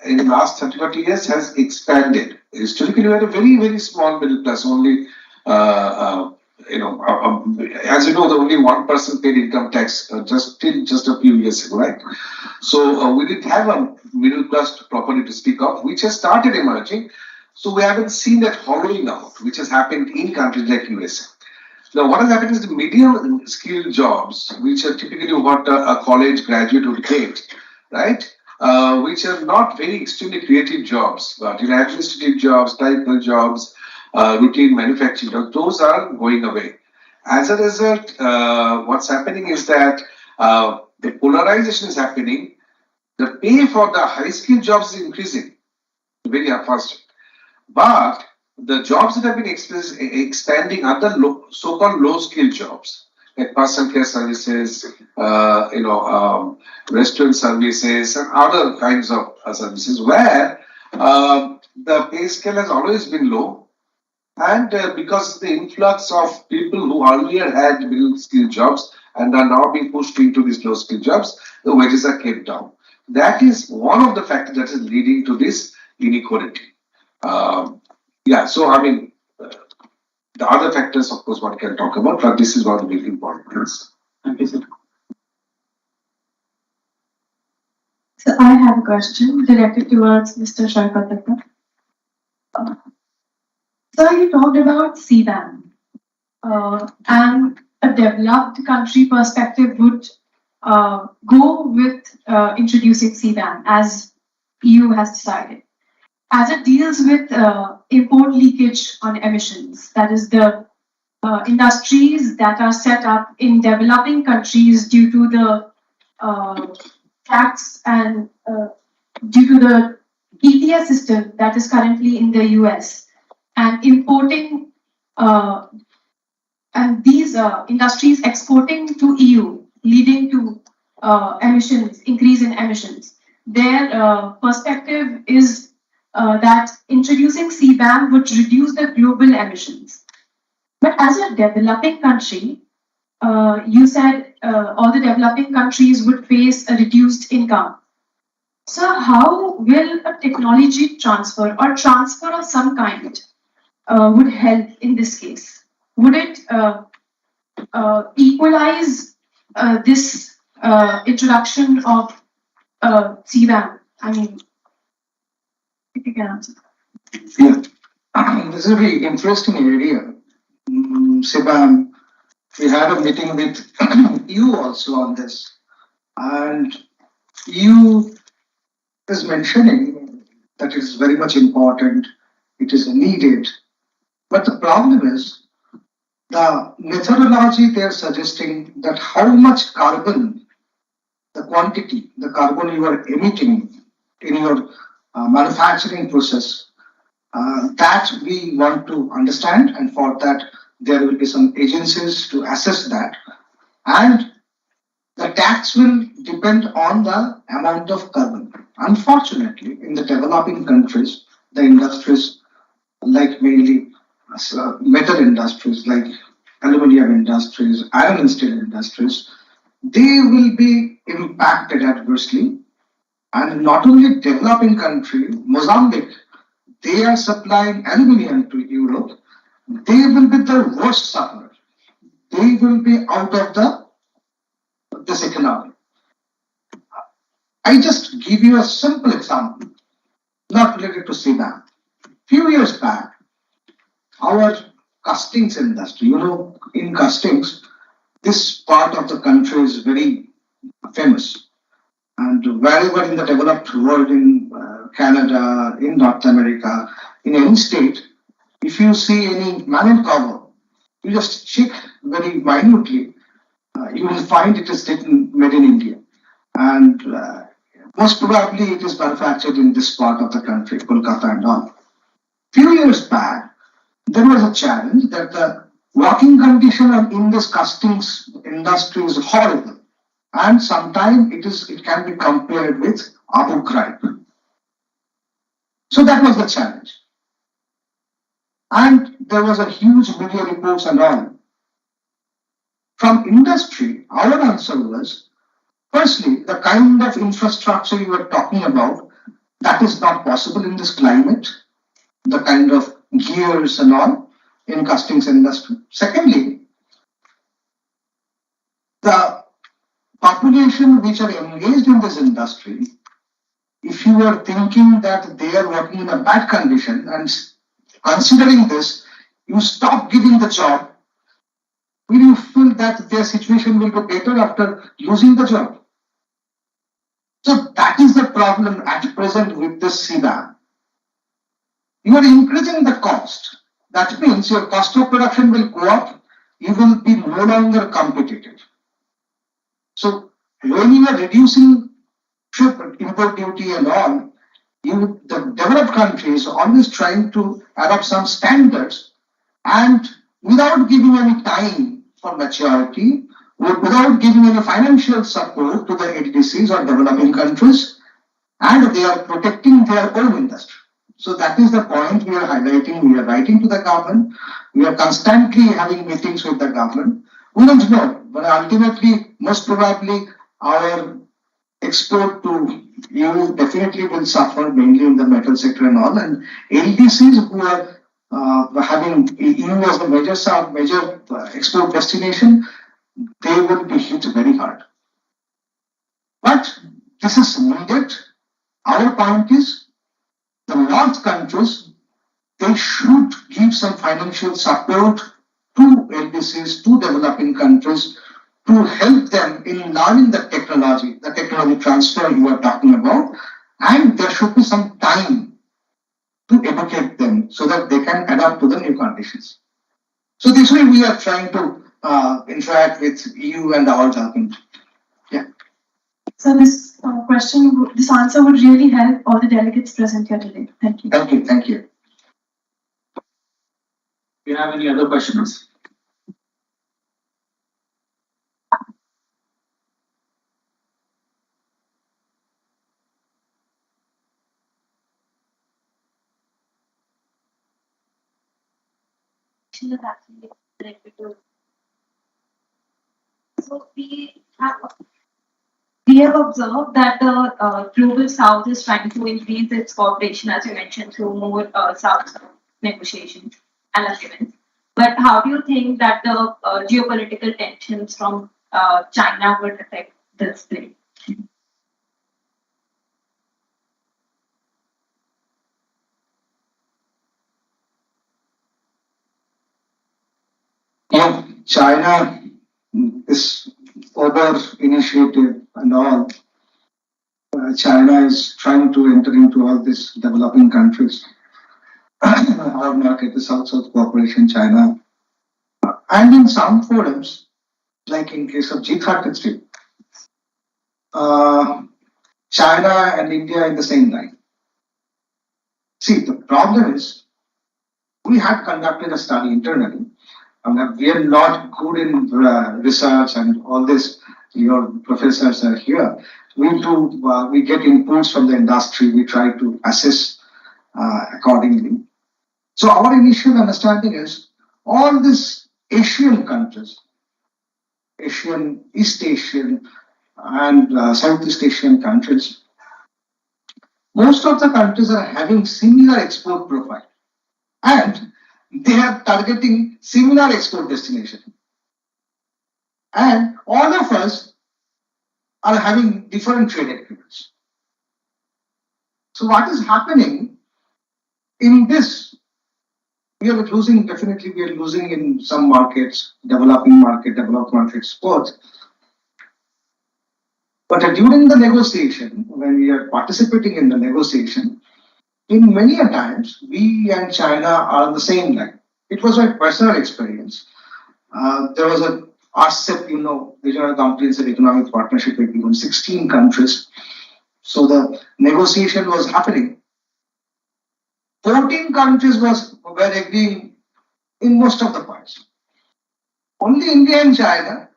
in the last 30, 40 years has expanded. Historically, we had a very, very small middle class, only, as you know, the only 1% paid income tax just a few years ago, right? So we didn't have a middle class properly to speak of, which has started emerging. So we haven't seen that hollowing out, which has happened in countries like USA. Now, what has happened is the medium skilled jobs, which are typically what a college graduate would get, right? Which are not very extremely creative jobs, but administrative jobs, clerical jobs, routine manufacturing jobs, those are going away. As a result, what's happening is that the polarization is happening. The pay for the high skill jobs is increasing very fast. But the jobs that have been expanding are the so-called low-skill jobs, like personal care services, restaurant services, and other kinds of services, where the pay scale has always been low. And because the influx of people who earlier had middle-skill jobs and are now being pushed into these low-skill jobs, the wages are kept down. That is one of the factors that is leading to this inequality. So I mean, the other factors, of course, one can talk about, but this is one of the big important things. Thank you, sir. So I have a question directed towards Mr. Sharpat. So you talked about CBAM, and a developed country perspective would go with introducing CBAM as EU has decided, as it deals with import leakage on emissions. That is the industries that are set up in developing countries due to the tax and due to the ETS system that is currently in the US, and importing and these industries exporting to EU, leading to emissions, increase in emissions. Their perspective is that introducing CBAM would reduce the global emissions. But as a developing country, you said all the developing countries would face a reduced income. So how will a technology transfer or transfer of some kind would help in this case? Would it equalize this introduction of CBAM? I mean, if you can answer. Yeah, this is a very interesting area. CBAM, we had a meeting with EU also on this, and EU is mentioning that it is very much important, it is needed. But the problem is the methodology they are suggesting, that how much carbon, the quantity, the carbon you are emitting in your manufacturing process, that we want to understand, and for that there will be some agencies to assess that, and the tax will depend on the amount of carbon. Unfortunately, in the developing countries, the industries like mainly metal industries like aluminum industries, iron and steel industries, they will be impacted adversely. And not only developing country, Mozambique, they are supplying aluminum to Europe. They will be the worst sufferer. They will be out of this economy. I just give you a simple example, not related to CBAM. Few years back, our castings industry, in castings, this part of the country is very famous. And wherever in the developed world, in Canada, in North America, in any state, if you see any manual cover, you just check very minutely, you will find it is made in India. And most probably it is manufactured in this part of the country, Kolkata and all. Few years back, there was a challenge that the working condition in this castings industry is horrible. And sometimes it can be compared with Abu Ghraib. So that was the challenge. And there was a huge media reports and all. From industry, our answer was, firstly, the kind of infrastructure you were talking about, that is not possible in this climate, the kind of gears and all in castings industry. Secondly, the population which are engaged in this industry, if you are thinking that they are working in a bad condition and considering this, you stop giving the job, will you feel that their situation will be better after losing the job? So that is the problem at present with this CBAM. You are increasing the cost. that means your cost of production will go up, you will be no longer competitive. So when you are reducing import duty and all, the developed countries are always trying to adopt some standards and without giving any time for maturity, without giving any financial support to the LDCs or developing countries, and they are protecting their own industry. So that is the point we are highlighting. We are writing to the government. We are constantly having meetings with the government. We don't know, but ultimately, most probably, our export to EU definitely will suffer mainly in the metal sector and all. And LDCs who are having EU as the major export destination, they will be hit very hard. But this is needed. Our point is the North countries, they should give some financial support to LDCs, to developing countries, to help them in learning the technology transfer you are talking about, and there should be some time to educate them so that they can adapt to the new conditions. So this way we are trying to interact with EU and our government. Yeah. So this this answer would really help all the delegates present here today. Thank you. Thank you. Thank you. Do you have any other questions? Is actually related to. So we have observed that the global south is trying to increase its cooperation, as you mentioned, through more south negotiations and agreements. But how do you think that the geopolitical tensions from China would affect this play? Yeah, China, this over initiative and all, China is trying to enter into all these developing countries. Our market is South-South cooperation, China. And in some forums, like in case of G33, China and India in the same line. See, the problem is, we had conducted a study internally. We are not good in research and all this. Your professors are here. We get inputs from the industry. We try to assess accordingly. So our initial understanding is all these Asian countries, East Asian and Southeast Asian countries, most of the countries are having similar export profile and they are targeting similar export destination. And all of us are having different trade agreements. So what is happening in this? We are losing in some markets, developed market exports. But during the negotiation, when we are participating in the negotiation, in many a times, we and China are on the same line. It was my personal experience. There was a RCEP, Regional Comprehensive Economic Partnership Agreement, 16 countries. So the negotiation was happening. 14 countries were agreeing in most of the points. Only India and China,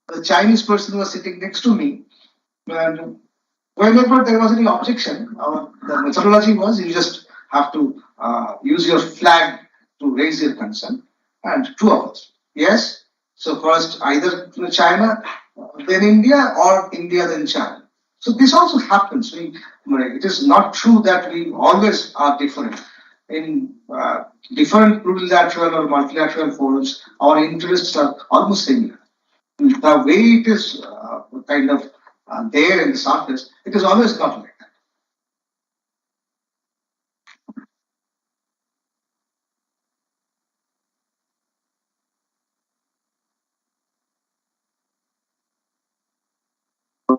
the Chinese person was sitting next to me, and whenever there was any objection, the methodology was you just have to use your flag to raise your concern, and two of us. Yes, so first either China, then India, or India, then China. So this also happens. It is not true that we always are different. In different plurilateral or multilateral forums, our interests are almost similar. The way it is kind of there in the surface, it is always not like that.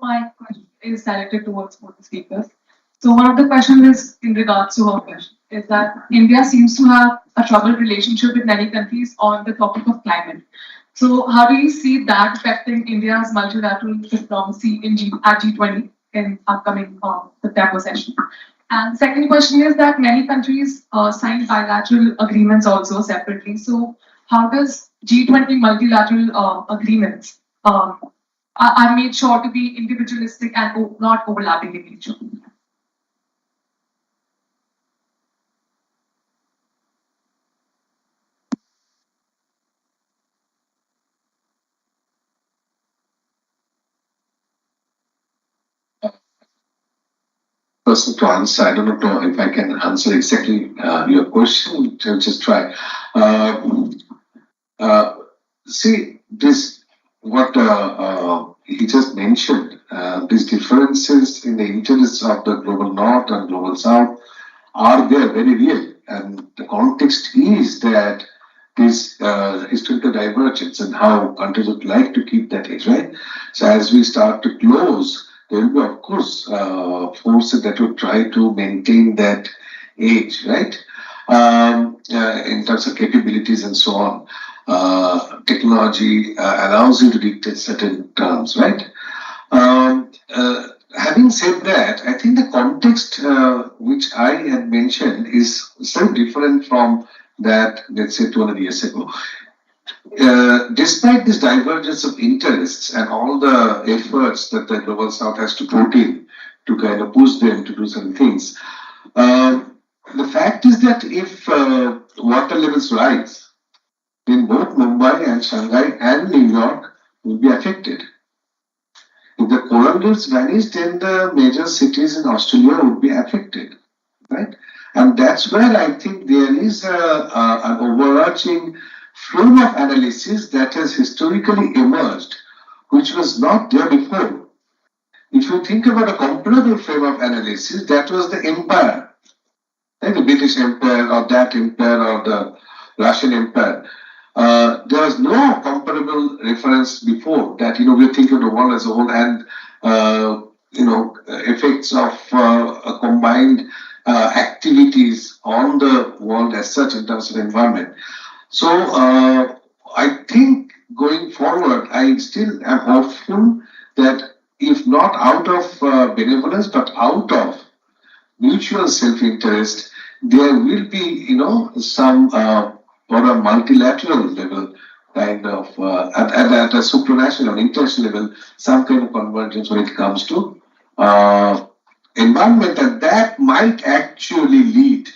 My question is directed towards both the speakers. So one of the questions is in regards to her question. is that India seems to have a troubled relationship with many countries on the topic of climate. So, how do you see that affecting India's multilateral diplomacy at G20 in upcoming September session? And second question is that many countries sign bilateral agreements also separately. So, how does G20 multilateral agreements are made sure to be individualistic and not overlapping in nature? Person to answer. I don't know if I can answer exactly your question. I'll just try. See, this what he just mentioned. These differences in the interests of the global north and global south are there, very real, and the context is that this historical divergence and how countries would like to keep that edge, right? So as we start to close, there will be, of course, forces that will try to maintain that edge, right? In terms of capabilities and so on. Technology allows you to dictate certain terms, right? Having said that, I think the context which I had mentioned is so different from that, let's say, 200 years ago. Despite this divergence of interests and all the efforts that the global south has to put in to kind of push them to do certain things, the fact is that if water levels rise, then both Mumbai and Shanghai and New York will be affected. If the coral reefs vanish, then the major cities in Australia would be affected, right? And that's where I think there is an overarching frame of analysis that has historically emerged, which was not there before. If you think about a comparable frame of analysis, that was the empire, like the British Empire or that empire or the Russian Empire. There was no comparable reference before that, we're thinking of the world as a whole and, effects of combined activities on the world as such in terms of environment. So I think going forward, I still am hopeful that if not out of benevolence, but out of mutual self-interest, there will be, some on a multilateral level, kind of, at a supranational, international level, some kind of convergence when it comes to environment, and that might actually lead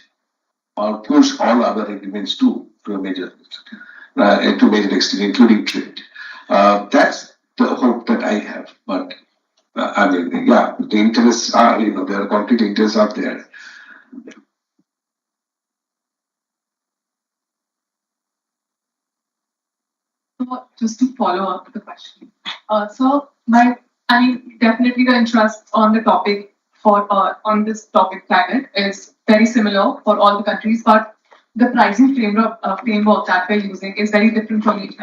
or push all other agreements to a major extent, including trade. That's the hope that I have. But the interests are, there are concrete interests out there. So just to follow up the question, definitely the interest on the topic on this topic climate is very similar for all the countries, but the pricing framework that we're using is very different for each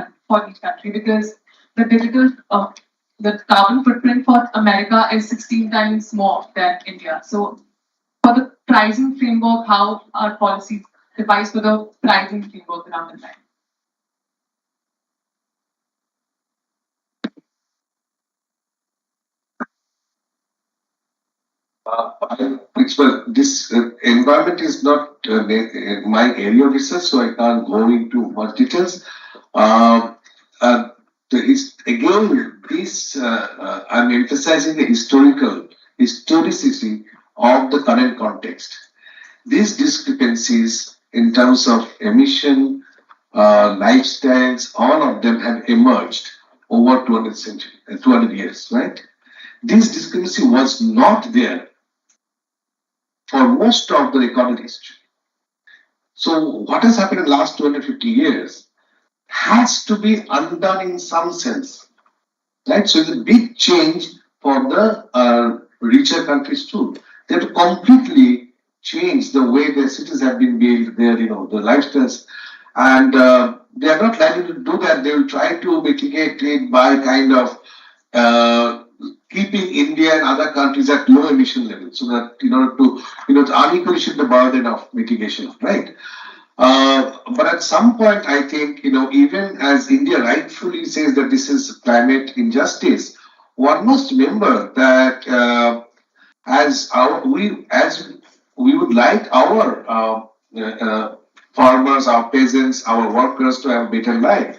country because the carbon footprint for America is 16 times more than India. So for the pricing framework, how our policies devise for the pricing framework around the time? This environment is not my area of research, so I can't go into much details. Again, I'm emphasizing the historicity of the current context. These discrepancies in terms of emission, lifestyles, all of them have emerged over 200 years, right? This discrepancy was not there for most of the recorded history. So what has happened in the last 250 years has to be undone in some sense, right? So it's a big change for the richer countries too. They have to completely change the way their cities have been built, their the lifestyles, and they are not likely to do that. They will try to mitigate it by kind of keeping India and other countries at low emission levels, so that in order to unequally shift the burden of mitigation, right? But at some point, I think, even as India rightfully says that this is climate injustice, one must remember that as we would like our farmers, our peasants, our workers to have a better life,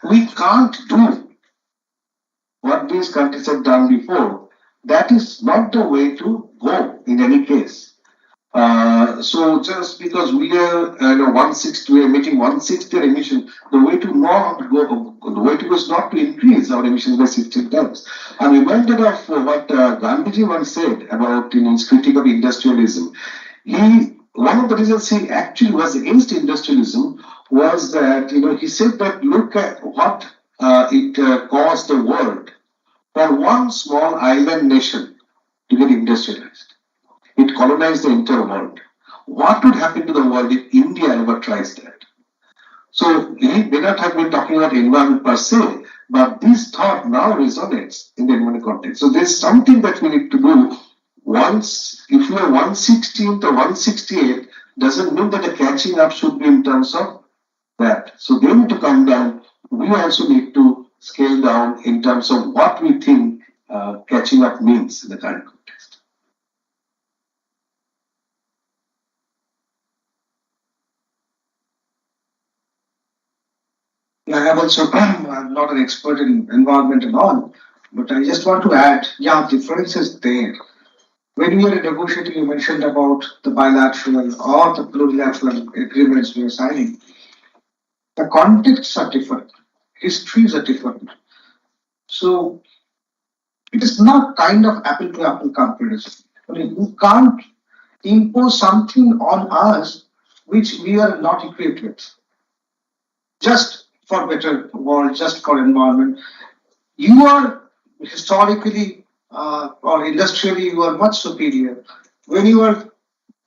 we can't do what these countries have done before. That is not the way to go in any case. So just because we are 160, we are emitting 160 emission, the way to go is not to increase our emissions by 60 times. I'm reminded of what Gandhiji once said about his critique of industrialism. One of the reasons he actually was against industrialism was that he said that look at what it caused the world for one small island nation to get industrialized. It colonized the entire world. What would happen to the world if India ever tries that? So he may not have been talking about environment per se, but this thought now resonates in the environment context. So there's something that we need to do. Once, if you are 116th or 168th, doesn't mean that the catching up should be in terms of that. So they need to come down. We also need to scale down in terms of what we think catching up means in the current context. Yeah, I am also I'm not an expert in environment and all, but I just want to add, yeah, difference is there. When we are negotiating, you mentioned about the bilateral or the plurilateral agreements we are signing. The contexts are different, histories are different. So it is not kind of apple to apple comparison. I mean, you can't impose something on us which we are not equipped with. Just for better world, just for environment. You are historically or industrially, you are much superior. When you are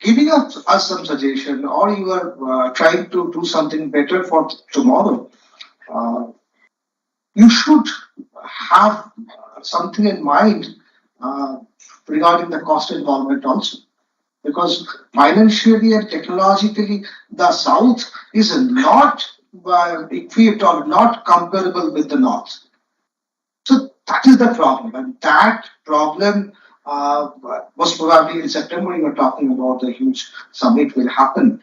giving us some suggestion or you are trying to do something better for tomorrow, uh, you should have something in mind uh, regarding the cost involvement also. Because financially and technologically, the South is not equipped or not comparable with the North. So that is the problem, and that problem was probably in September. You were talking about the huge summit will happen.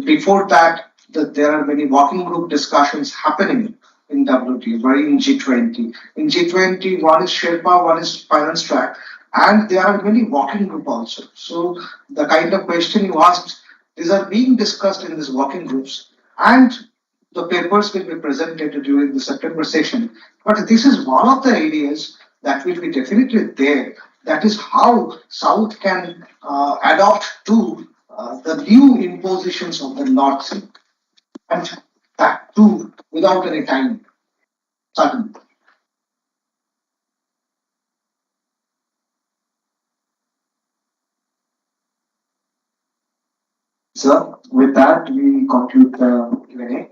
Before that, there are many working group discussions happening in WTO, right, in G20. In G20, one is Sherpa, one is finance track, and there are many working group also. So the kind of question you asked, these are being discussed in these working groups, and the papers will be presented during the September session. But this is one of the areas that will be definitely there. That is how South can adopt to the new impositions of the North Sea, and that too without any time sudden. So with that, we conclude the Q&A.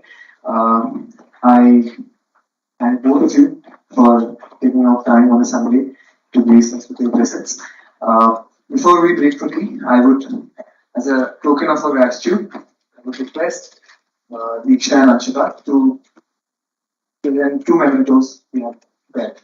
I thank both of you for taking out time on a Sunday to grace us with your presence. Before we break for tea, I would, as a token of our gratitude, I would request Diksha and Anshika to present two mementos we have there.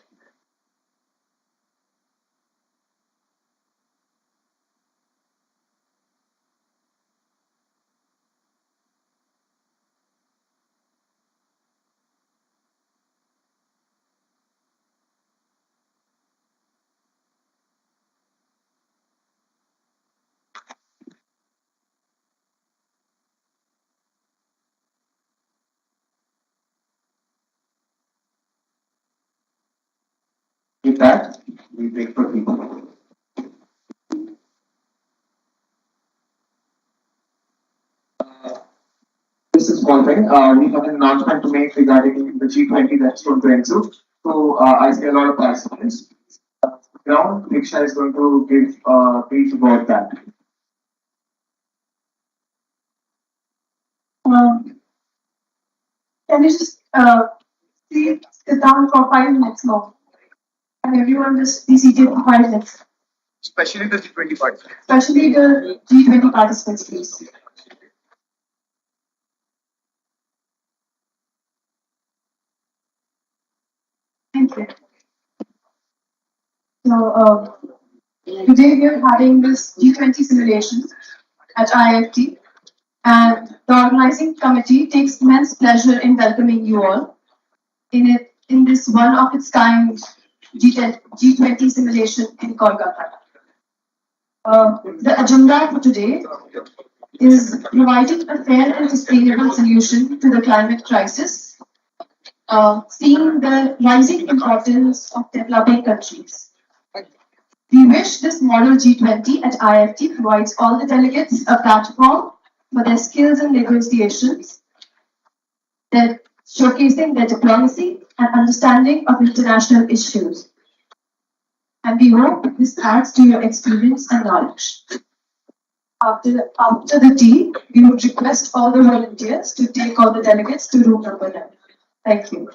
With that, we break for tea. This is one thing. We have an announcement to make regarding the G20 that's going to ensue. So I see a lot of participants. Now, Diksha is going to give a brief about that. Can you just sit down for 5 minutes more? And everyone just be seated for 5 minutes, Especially the G20 participants. especially the G20 participants, please. Thank you. So, today we are having this G20 simulation at IIFT, and the organizing committee takes immense pleasure in welcoming you all in this one of its kind G20 simulation in Kolkata. The agenda for today is providing a fair and sustainable solution to the climate crisis, seeing the rising importance of developing countries. We wish this model G20 at IIFT provides all the delegates a platform for their skills in negotiations, their showcasing their diplomacy and understanding of international issues. And we hope this adds to your experience and knowledge. After the tea, we would request all the volunteers to take all the delegates to room number 9. Thank you.